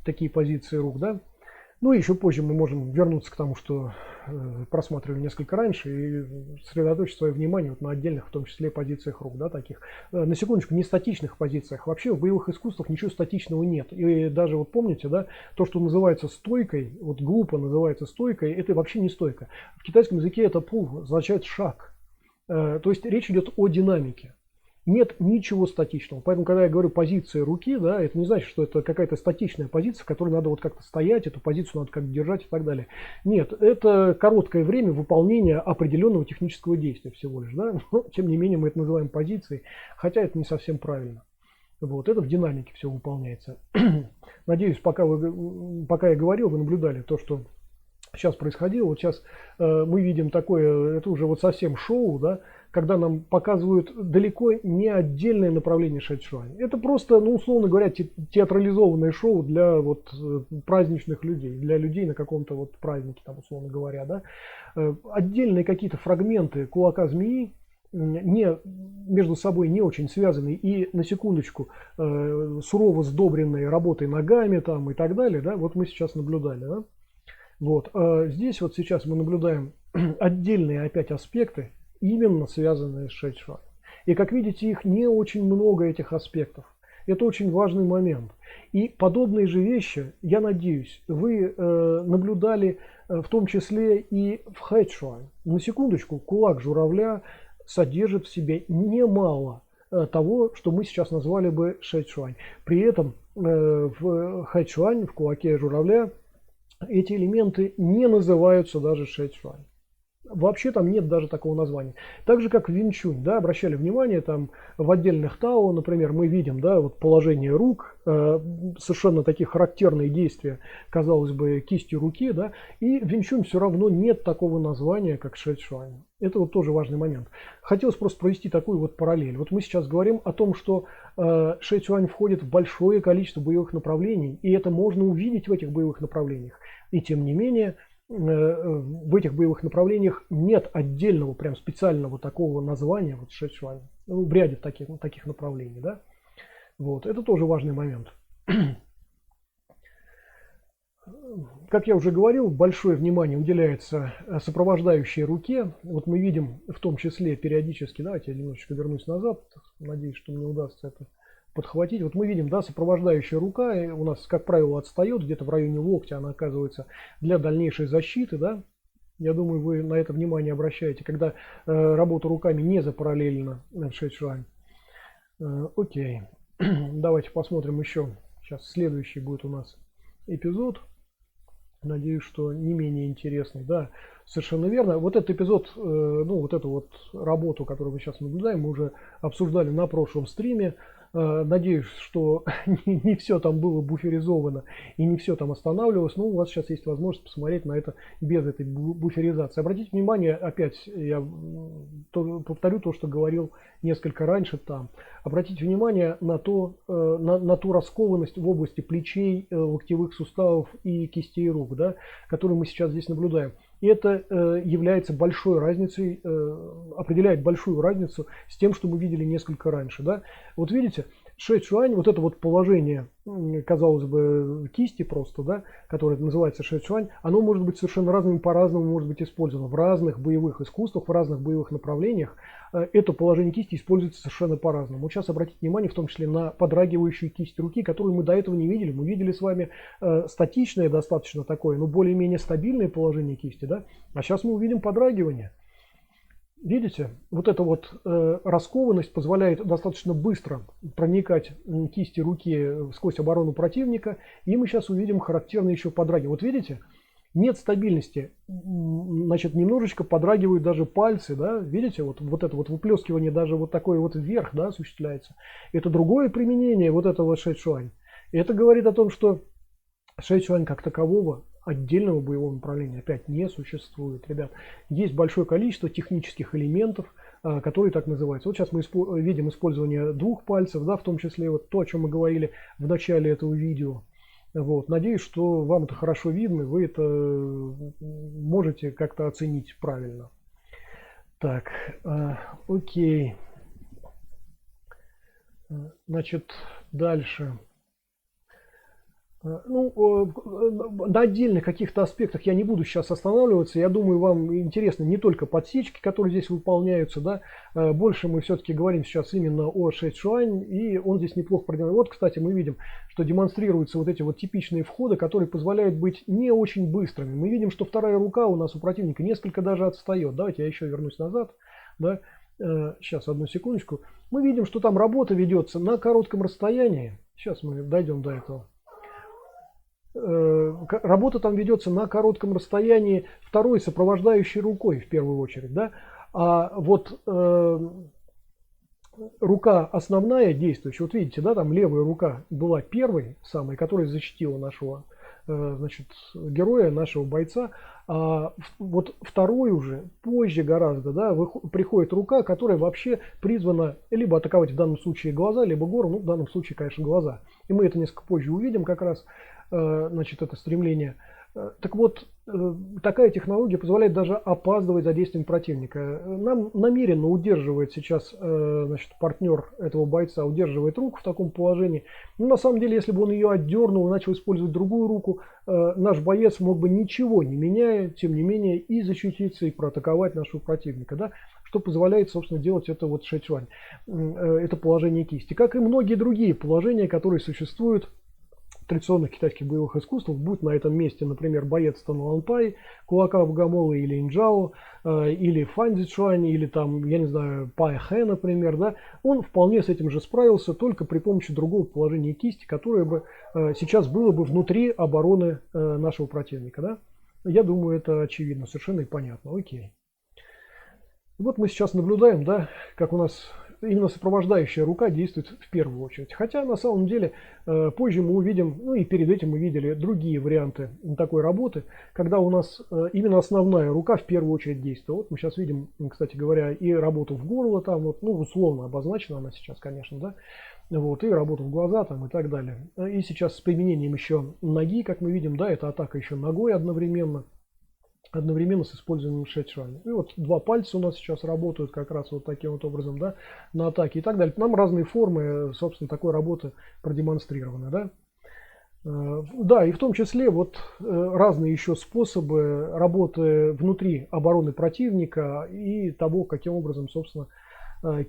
такие позиции рук, да. Ну и еще позже мы можем вернуться к тому, что просматривали несколько раньше, и сосредоточить свое внимание вот на отдельных, в том числе, позициях рук, да, таких. На секундочку, не статичных позициях. Вообще в боевых искусствах ничего статичного нет. И даже вот помните, да, то, что называется стойкой, вот глупо называется стойкой, это вообще не стойка. В китайском языке это пу означает шаг. То есть речь идет о динамике. Нет ничего статичного. Поэтому, когда я говорю позиция руки, да, это не значит, что это какая-то статичная позиция, в которой надо вот как-то стоять, эту позицию надо как-то держать и так далее. Нет, это короткое время выполнения определенного технического действия всего лишь. Да? Но, тем не менее, мы это называем позицией, хотя это не совсем правильно. Вот, это в динамике все выполняется. Надеюсь, пока я говорил, вы наблюдали то, что сейчас происходило. Вот сейчас мы видим такое, это уже вот совсем шоу, да, когда нам показывают далеко не отдельное направление шэйчуань. Это просто, ну, условно говоря, театрализованное шоу для вот праздничных людей, для людей на каком-то вот празднике, там, условно говоря, да. Отдельные какие-то фрагменты кулака змеи, не, между собой не очень связанные и, на секундочку, сурово сдобренные работой ногами там и так далее, да, вот мы сейчас наблюдали, да. Вот, здесь вот сейчас мы наблюдаем отдельные опять аспекты, именно связанные с шэйчуань. И как видите, их не очень много, этих аспектов. Это очень важный момент. И подобные же вещи, я надеюсь, вы наблюдали в том числе и в хэйчуань. На секундочку, кулак журавля содержит в себе немало того, что мы сейчас назвали бы шэйчуань. При этом в хэйчуань, в кулаке журавля, эти элементы не называются даже шэйчуань. Вообще там нет даже такого названия. Так же, как в винчунь, да, обращали внимание, там в отдельных тао, например, мы видим, да, вот положение рук, совершенно такие характерные действия, казалось бы, кистью руки, да, и в винчунь все равно нет такого названия, как шэйчуань. Это вот тоже важный момент. Хотелось просто провести такую вот параллель. Вот мы сейчас говорим о том, что шэйчуань входит в большое количество боевых направлений, и это можно увидеть в этих боевых направлениях. И тем не менее, в этих боевых направлениях нет отдельного, прям специального такого названия, вот шэйчуань, ну, в ряде таких направлений, да. Вот, это тоже важный момент. Как я уже говорил, большое внимание уделяется сопровождающей руке. Вот мы видим в том числе периодически, давайте я немножечко вернусь назад, надеюсь, что мне удастся это подхватить. Вот мы видим, да, сопровождающая рука у нас, как правило, отстает, где-то в районе локтя она оказывается для дальнейшей защиты, да. Я думаю, вы на это внимание обращаете, когда работа руками не запараллелена в шэйчуань. Окей, давайте посмотрим еще. Сейчас следующий будет у нас эпизод. Надеюсь, что не менее интересный. Да, совершенно верно. Вот этот эпизод, ну вот эту вот работу, которую мы сейчас наблюдаем, мы уже обсуждали на прошлом стриме. Надеюсь, что не все там было буферизовано и не все там останавливалось. Но у вас сейчас есть возможность посмотреть на это без этой буферизации. Обратите внимание, опять я повторю то, что говорил несколько раньше там. Обратите внимание на ту раскованность в области плечей, локтевых суставов и кистей рук, да, которую мы сейчас здесь наблюдаем. И это является большой разницей, определяет большую разницу с тем, что мы видели несколько раньше. Да? Вот видите, шэцюань, вот это вот положение, казалось бы, кисти просто, да, которое называется шэцюань, оно может быть совершенно разным, по-разному может быть использовано в разных боевых искусствах, в разных боевых направлениях. Это положение кисти используется совершенно по-разному. Вот сейчас обратите внимание в том числе на подрагивающую кисть руки, которую мы до этого не видели. Мы видели с вами статичное достаточно такое, но более-менее стабильное положение кисти, да? А сейчас мы увидим подрагивание. Видите, вот эта вот раскованность позволяет достаточно быстро проникать кисти руки сквозь оборону противника, и мы сейчас увидим характерное еще подрагивание. Вот видите? Нет стабильности, значит, немножечко подрагивают даже пальцы, да, видите, вот это вот выплескивание даже вот такое вот вверх, да, осуществляется. Это другое применение вот этого шэцюань. Это говорит о том, что шэцюань как такового отдельного боевого направления опять не существует, ребят. Есть большое количество технических элементов, которые так называются. Вот сейчас мы видим использование двух пальцев, да, в том числе вот то, о чем мы говорили в начале этого видео. Вот. Надеюсь, что вам это хорошо видно, вы это можете как-то оценить правильно. Так, окей. Значит, дальше. Ну, на отдельных каких-то аспектах я не буду сейчас останавливаться. Я думаю, вам интересны не только подсечки, которые здесь выполняются, да. Больше мы все-таки говорим сейчас именно о шэцюань, и он здесь неплохо продемонстрирован. Вот, кстати, мы видим, что демонстрируются вот эти вот типичные входы, которые позволяют быть не очень быстрыми. Мы видим, что вторая рука у нас у противника несколько даже отстает. Давайте я еще вернусь назад, да. Сейчас, одну секундочку. Мы видим, что там работа ведется на коротком расстоянии. Сейчас мы дойдем до этого. Работа там ведется на коротком расстоянии второй сопровождающей рукой в первую очередь, да? А вот рука основная действующая, вот видите, да, там левая рука была первой самой, которая защитила нашего, значит, героя, нашего бойца. А вот второй уже позже гораздо, да, приходит рука, которая вообще призвана либо атаковать в данном случае глаза, либо гору, ну в данном случае, конечно, глаза. И мы это несколько позже увидим как раз. Значит, это стремление. Так вот, такая технология позволяет даже опаздывать за действием противника. Нам намеренно удерживает сейчас, значит, партнер этого бойца, удерживает руку в таком положении. Но на самом деле, если бы он ее отдернул и начал использовать другую руку, наш боец мог бы, ничего не меняя, тем не менее, и защититься, и проатаковать нашего противника, да? Что позволяет, собственно, делать это вот шэцюань, это положение кисти. Как и многие другие положения, которые существуют традиционных китайских боевых искусствах, будь на этом месте, например, боец Танланпай, кулака Богомола или Инджао, или Фанзичуань, или там, я не знаю, Пай Хэ, например, да, он вполне с этим же справился, только при помощи другого положения кисти, которое бы сейчас было бы внутри обороны нашего противника, да. Я думаю, это очевидно, совершенно и понятно. Окей. Вот мы сейчас наблюдаем, да, как у нас именно сопровождающая рука действует в первую очередь. Хотя на самом деле позже мы увидим, ну и перед этим мы видели другие варианты такой работы, когда у нас именно основная рука в первую очередь действует. Вот мы сейчас видим, кстати говоря, и работу в горло там, вот, ну условно обозначена она сейчас, конечно, да, вот, и работу в глаза там и так далее. И сейчас с применением еще ноги, как мы видим, да, это атака еще ногой одновременно с использованием шэцюань. И вот два пальца у нас сейчас работают как раз вот таким вот образом, да, на атаке и так далее. Нам разные формы, собственно, такой работы продемонстрированы, да. Да, и в том числе вот разные еще способы работы внутри обороны противника и того, каким образом, собственно,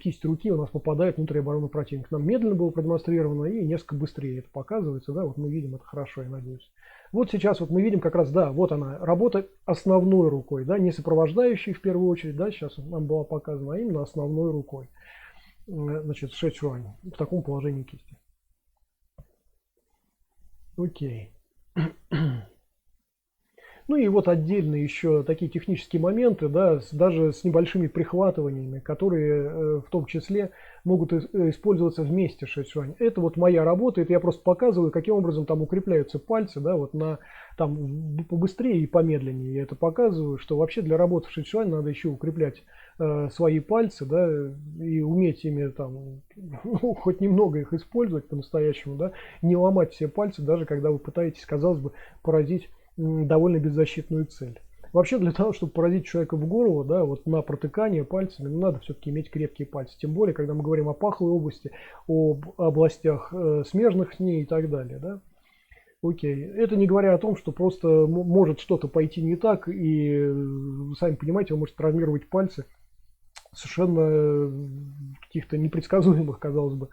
кисть руки у нас попадает внутрь обороны противника. Нам медленно было продемонстрировано и несколько быстрее это показывается, да, вот мы видим это хорошо, я надеюсь. Вот сейчас вот мы видим как раз, да, вот она, работа основной рукой, да, не сопровождающей в первую очередь, да, сейчас нам была показана, а именно основной рукой. Значит, шэцюань в таком положении кисти. Окей. Ну и вот отдельно еще такие технические моменты, да, даже с небольшими прихватываниями, которые в том числе могут использоваться вместе с шэйчуань. Это вот моя работа, это я просто показываю, каким образом там укрепляются пальцы, да, вот на там побыстрее и помедленнее я это показываю, что вообще для работы в шэйчуань надо еще укреплять свои пальцы, да, и уметь ими там, ну, хоть немного их использовать по-настоящему, да, не ломать все пальцы, даже когда вы пытаетесь, казалось бы, поразить довольно беззащитную цель. Вообще для того, чтобы поразить человека в голову, да, вот на протыкание пальцами, ну, надо все-таки иметь крепкие пальцы. Тем более, когда мы говорим о паховой области, об областях смежных с ней и так далее, да. Окей. Это не говоря о том, что просто может что-то пойти не так, и вы сами понимаете, вы можете травмировать пальцы совершенно каких-то непредсказуемых, казалось бы,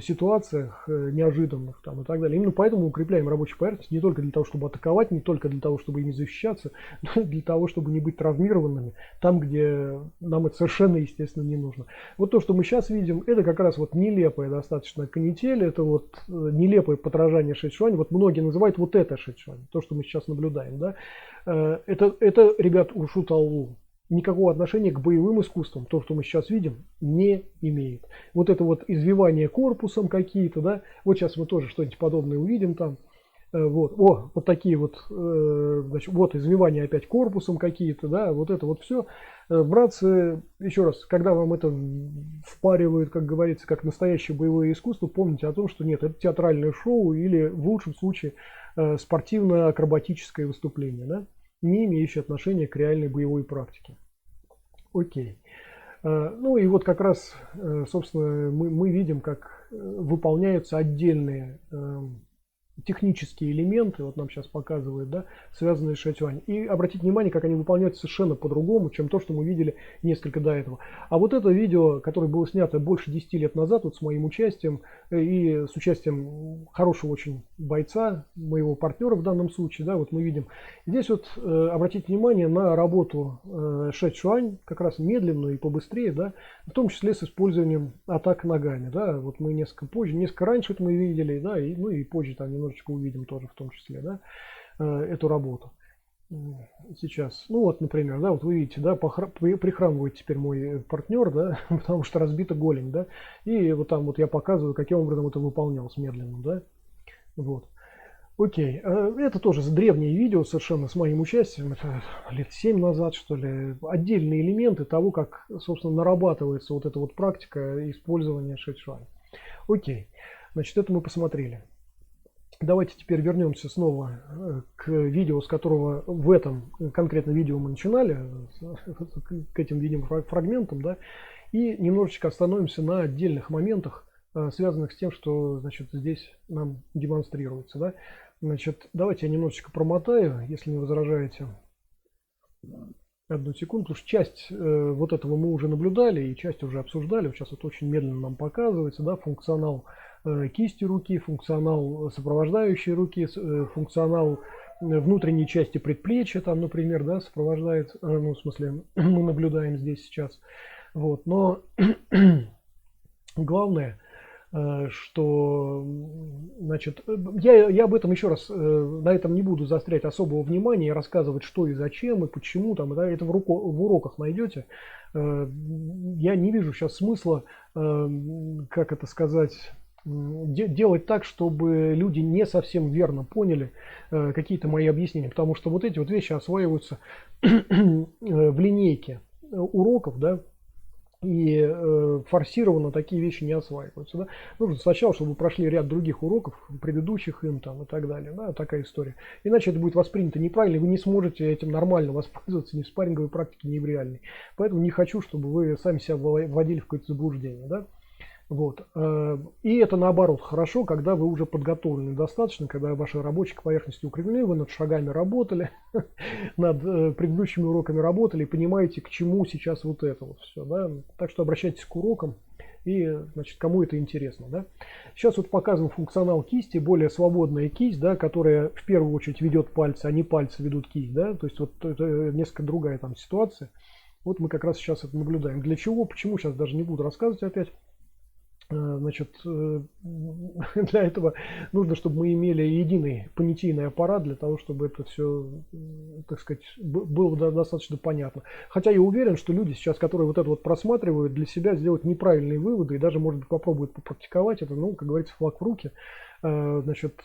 ситуациях, неожиданных там и так далее. Именно поэтому укрепляем рабочую поверхность не только для того, чтобы атаковать, не только для того, чтобы ими защищаться, но и для того, чтобы не быть травмированными там, где нам это совершенно, естественно, не нужно. Вот то, что мы сейчас видим, это как раз вот нелепая достаточно канитель, это вот нелепое подражание шэйчуань. Вот многие называют вот это шэйчуань, то, что мы сейчас наблюдаем, да. Это, ребят, ушу таллу. Никакого отношения к боевым искусствам, то, что мы сейчас видим, не имеет. Вот это вот извивание корпусом какие-то, да, вот сейчас мы тоже что-нибудь подобное увидим там. Вот, вот такие вот, значит, вот извивания опять корпусом какие-то, да, вот это вот все. Братцы, еще раз, когда вам это впаривают, как говорится, как настоящее боевое искусство, помните о том, что нет, это театральное шоу или в лучшем случае спортивно-акробатическое выступление, да, не имеющие отношения к реальной боевой практике. Окей. Ну и вот как раз, собственно, мы видим, как выполняются отдельные технические элементы, вот нам сейчас показывают, да, связанные с шэйчуань. И обратите внимание, как они выполняются совершенно по-другому, чем то, что мы видели несколько до этого. А вот это видео, которое было снято больше 10 лет назад, вот с моим участием и с участием хорошего очень бойца, моего партнера в данном случае, да, вот мы видим. Здесь вот обратите внимание на работу шэйчуань, как раз медленную и побыстрее, да, в том числе с использованием атак ногами, да, вот мы несколько позже, несколько раньше это мы видели, да, и, ну и позже там немножечко увидим тоже в том числе, да, эту работу сейчас. Ну вот, например, да, вот вы видите, да, прихрамывает теперь мой партнер, да, потому что разбита голень, да, и вот там вот я показываю, каким образом это выполнялось медленно, да, вот. Окей, это тоже древнее видео совершенно с моим участием, это лет 7 назад, что ли, отдельные элементы того, как, собственно, нарабатывается вот эта вот практика использования шэйчуань. Окей, значит, это мы посмотрели. Давайте теперь вернемся снова к видео, с которого в этом конкретно видео мы начинали, к этим видеофрагментам, да, и немножечко остановимся на отдельных моментах, связанных с тем, что, значит, здесь нам демонстрируется, да. Значит, давайте я немножечко промотаю, если не возражаете. Одну секунду, потому что часть вот этого мы уже наблюдали и часть уже обсуждали. Сейчас вот очень медленно нам показывается, да, функционал кисти руки, функционал сопровождающей руки, функционал внутренней части предплечья, там, например, да, сопровождает, ну, в смысле, мы наблюдаем здесь сейчас. Вот, но главное, что, значит, я об этом еще раз, на этом не буду заострять особого внимания и рассказывать, что и зачем и почему, там, да, это в уроках найдете. Я не вижу сейчас смысла, как это сказать, делать так, чтобы люди не совсем верно поняли какие-то мои объяснения, потому что вот эти вот вещи осваиваются в линейке уроков, да, и форсированно такие вещи не осваиваются, да. Нужно сначала, чтобы вы прошли ряд других уроков, предыдущих им там и так далее, да, такая история. Иначе это будет воспринято неправильно, и вы не сможете этим нормально воспользоваться ни в спарринговой практике, ни в реальной. Поэтому не хочу, чтобы вы сами себя вводили в какое-то заблуждение, да. Вот. И это наоборот хорошо, когда вы уже подготовлены достаточно, когда ваши рабочие поверхности укреплены, вы над шагами работали, над предыдущими уроками работали и понимаете, к чему сейчас вот это вот все. Да? Так что обращайтесь к урокам и, значит, кому это интересно. Да? Сейчас вот показан функционал кисти, более свободная кисть, да, которая в первую очередь ведет пальцы, а не пальцы ведут кисть. Да? То есть вот это несколько другая там ситуация. Вот мы как раз сейчас это наблюдаем. Для чего, почему, сейчас даже не буду рассказывать опять. Значит, для этого нужно, чтобы мы имели единый понятийный аппарат для того, чтобы это все, так сказать, было достаточно понятно. Хотя я уверен, что люди сейчас, которые вот это вот просматривают, для себя сделают неправильные выводы и даже, может быть, попробуют попрактиковать это, ну, как говорится, флаг в руки. Значит,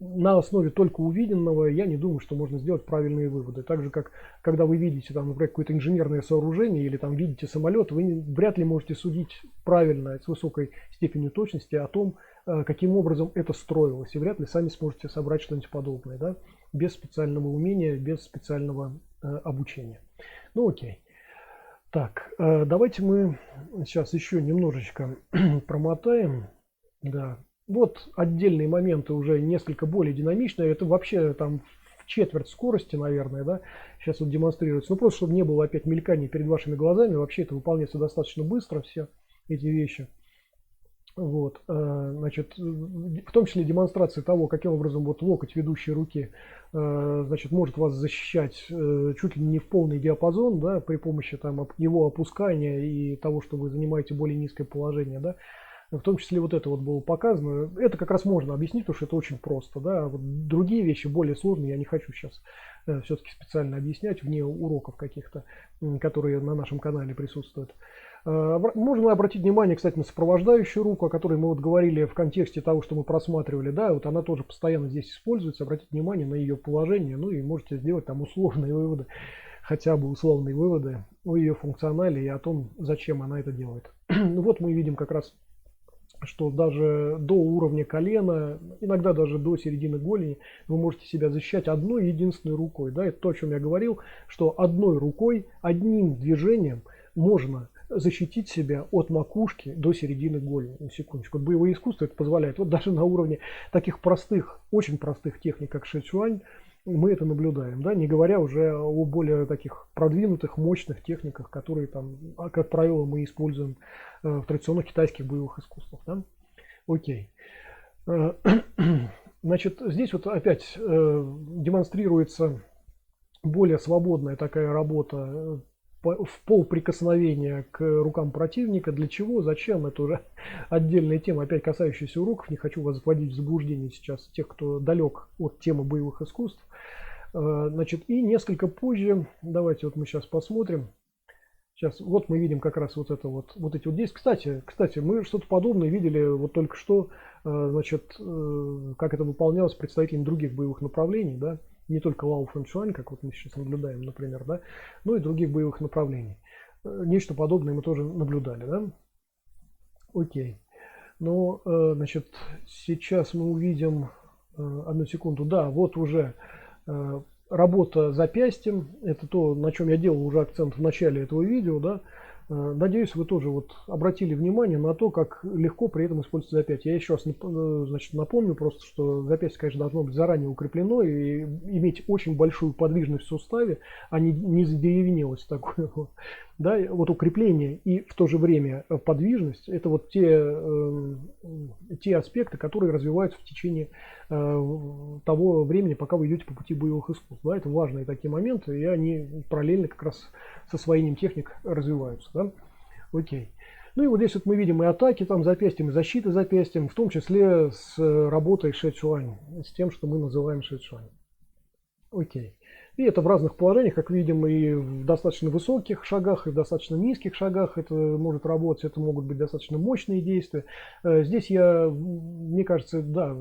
на основе только увиденного я не думаю, что можно сделать правильные выводы. Так же, как когда вы видите, там, например, какое-то инженерное сооружение или там видите самолет, вы вряд ли можете судить правильно, с высокой степенью точности о том, каким образом это строилось. И вряд ли сами сможете собрать что-нибудь подобное, да, без специального умения, без специального обучения. Ну окей. Так, давайте мы сейчас еще немножечко промотаем. Да. Вот отдельные моменты уже несколько более динамичные. Это вообще там в четверть скорости, наверное, да, сейчас вот демонстрируется. Ну, просто чтобы не было опять мельканий перед вашими глазами. Вообще это выполняется достаточно быстро, все эти вещи. Вот, значит, в том числе демонстрация того, каким образом вот локоть ведущей руки, значит, может вас защищать чуть ли не в полный диапазон, да, при помощи там его опускания и того, что вы занимаете более низкое положение, да. В том числе вот это вот было показано. Это как раз можно объяснить, потому что это очень просто. Да? Вот другие вещи более сложные я не хочу сейчас все-таки специально объяснять вне уроков каких-то, которые на нашем канале присутствуют. Можно обратить внимание, кстати, на сопровождающую руку, о которой мы вот говорили в контексте того, что мы просматривали. Да, вот она тоже постоянно здесь используется. Обратите внимание на ее положение, ну и можете сделать там условные выводы, хотя бы условные выводы о ее функционале и о том, зачем она это делает. Вот мы видим как раз, что даже до уровня колена, иногда даже до середины голени, вы можете себя защищать одной единственной рукой. Да? Это то, о чем я говорил, что одной рукой, одним движением можно защитить себя от макушки до середины голени. На секундочку. Вот боевое искусство это позволяет. Вот даже на уровне таких простых, очень простых техник, как шицюань, мы это наблюдаем, да, не говоря уже о более таких продвинутых, мощных техниках, которые там, как правило, мы используем в традиционных китайских боевых искусствах. Да? Окей. Значит, здесь вот опять демонстрируется более свободная такая работа в полприкосновения к рукам противника. Для чего? Зачем? Это уже отдельная тема, опять касающаяся уроков. Не хочу вас вводить в заблуждение сейчас, тех, кто далек от темы боевых искусств. Значит, и несколько позже, давайте вот мы сейчас посмотрим. Сейчас, вот мы видим как раз вот это вот эти вот действия. Кстати, мы что-то подобное видели вот только что, значит, как это выполнялось представителями других боевых направлений, да, не только Лао Фэншуань, как вот мы сейчас наблюдаем, например, да, но и других боевых направлений. Нечто подобное мы тоже наблюдали, да. Окей. Ну, значит, сейчас мы увидим, одну секунду, да, вот уже работа запястьем, это то, на чем я делал уже акцент в начале этого видео, да. Надеюсь, вы тоже вот обратили внимание на то, как легко при этом используется запястье. Я еще раз значит, напомню просто, что запястье, конечно, должно быть заранее укреплено и иметь очень большую подвижность в суставе, а не задеревенелость такое. Да, вот укрепление и в то же время подвижность – это вот те аспекты, которые развиваются в течение того времени, пока вы идете по пути боевых искусств. Да, это важные такие моменты, и они параллельно как раз с освоением техник развиваются. Да? Окей. Ну и вот здесь вот мы видим и атаки там запястьем, и защиты запястьем, в том числе с работой шицюань, с тем, что мы называем шицюань. Окей. И это в разных положениях, как видим, и в достаточно высоких шагах, и в достаточно низких шагах это может работать, это могут быть достаточно мощные действия. Здесь я, мне кажется, да,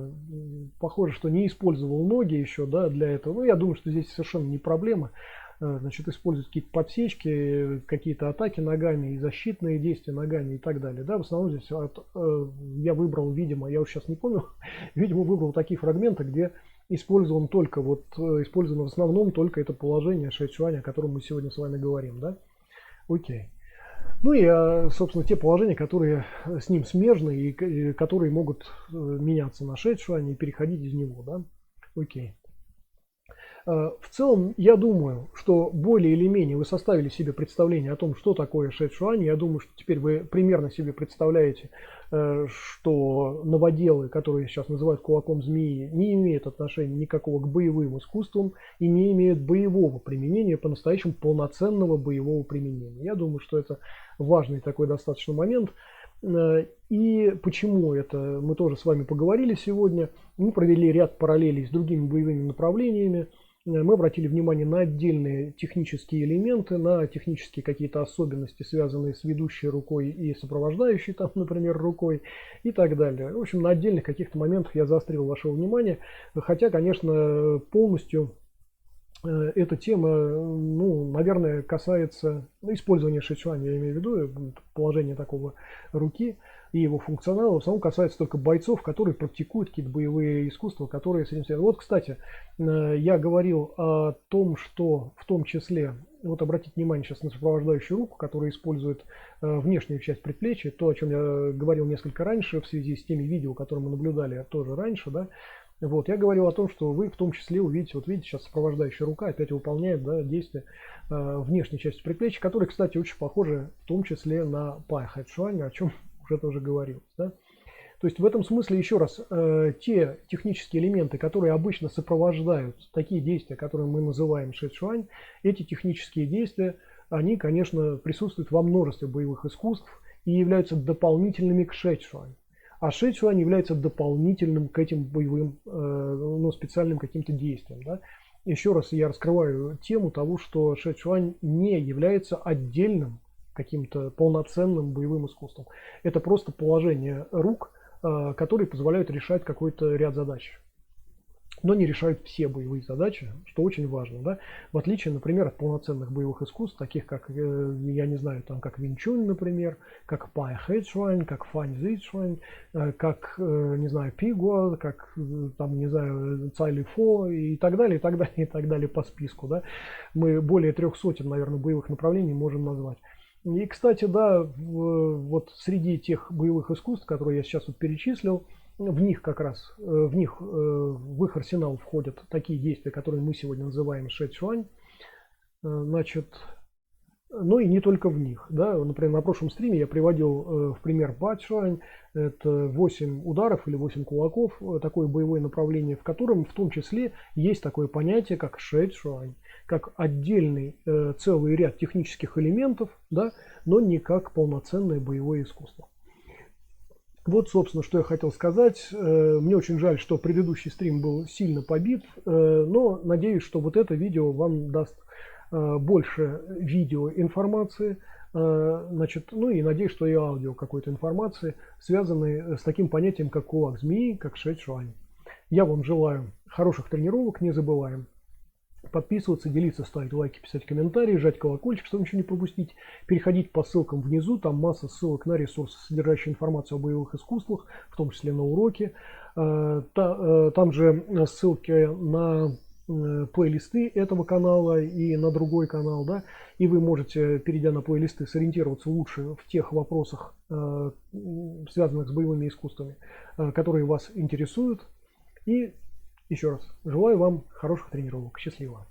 похоже, что не использовал ноги еще, да, для этого. Но я думаю, что здесь совершенно не проблема. Значит, использовать какие-то подсечки, какие-то атаки ногами и защитные действия ногами и так далее. Да, в основном здесь я выбрал, видимо, я уже сейчас не помню, видимо, выбрал такие фрагменты, где использовано в основном только это положение шицюань, о котором мы сегодня с вами говорим, да? Окей. Ну и, собственно, те положения, которые с ним смежны и которые могут меняться на шицюань и переходить из него, да? Окей. В целом, я думаю, что более или менее вы составили себе представление о том, что такое шицюань. Я думаю, что теперь вы примерно себе представляете, что новоделы, которые сейчас называют кулаком змеи, не имеют отношения никакого к боевым искусствам и не имеют боевого применения, по-настоящему полноценного боевого применения. Я думаю, что это важный такой достаточно момент. И почему это, мы тоже с вами поговорили сегодня. Мы провели ряд параллелей с другими боевыми направлениями. Мы обратили внимание на отдельные технические элементы, на технические какие-то особенности, связанные с ведущей рукой и сопровождающей, там, например, рукой и так далее. В общем, на отдельных каких-то моментах я заострил ваше внимание, хотя, конечно, полностью эта тема, ну, наверное, касается использования шичуань, я имею в виду положение такого руки и его функционала, в основном касается только бойцов, которые практикуют какие-то боевые искусства, которые с этим связаны. Вот, кстати, я говорил о том, что в том числе, вот обратите внимание сейчас на сопровождающую руку, которая использует внешнюю часть предплечья, то, о чем я говорил несколько раньше в связи с теми видео, которые мы наблюдали тоже раньше, да. Вот, я говорил о том, что вы в том числе увидите, вот видите, сейчас сопровождающая рука опять выполняет, да, действия внешней части предплечья, которые, кстати, очень похожи в том числе на пай хэчуань, о чем уже тоже говорилось. Да? То есть в этом смысле, еще раз, те технические элементы, которые обычно сопровождают такие действия, которые мы называем шэчуань, эти технические действия, они, конечно, присутствуют во множестве боевых искусств и являются дополнительными к шэчуань. А шэчуань является дополнительным к этим боевым, ну, специальным каким-то действиям. Да? Еще раз я раскрываю тему того, что шэчуань не является отдельным каким-то полноценным боевым искусством. Это просто положение рук, которые позволяют решать какой-то ряд задач, но не решают все боевые задачи, что очень важно, да? В отличие, например, от полноценных боевых искусств, таких как, я не знаю, там, как Винчунь, например, как Пай Хэчуань, как Фань Зичуань, как, не знаю, Пигуа, как, там, не знаю, Цай Ли Фо и так далее, и так далее, и так далее по списку, да? Мы более 300, наверное, боевых направлений можем назвать. И, кстати, да, вот среди тех боевых искусств, которые я сейчас вот перечислил, в них как раз, в их арсенал входят такие действия, которые мы сегодня называем шэчуань. Значит, ну и не только в них. Да? Например, на прошлом стриме я приводил в пример бачуань. Это 8 ударов или 8 кулаков, такое боевое направление, в котором в том числе есть такое понятие, как шэчуань, как отдельный целый ряд технических элементов, да, но не как полноценное боевое искусство. Вот, собственно, что я хотел сказать. Мне очень жаль, что предыдущий стрим был сильно побит, но надеюсь, что вот это видео вам даст больше видеоинформации, значит, ну и надеюсь, что и аудио какой-то информации, связанной с таким понятием, как кулак змеи, как шэчуань. Я вам желаю хороших тренировок, не забываем подписываться, делиться, ставить лайки, писать комментарии, жать колокольчик, чтобы ничего не пропустить. Переходить по ссылкам внизу, там масса ссылок на ресурсы, содержащие информацию о боевых искусствах, в том числе на уроки. Там же ссылки на плейлисты этого канала и на другой канал, да, и вы можете, перейдя на плейлисты, сориентироваться лучше в тех вопросах, связанных с боевыми искусствами, которые вас интересуют. И еще раз желаю вам хороших тренировок. Счастливо.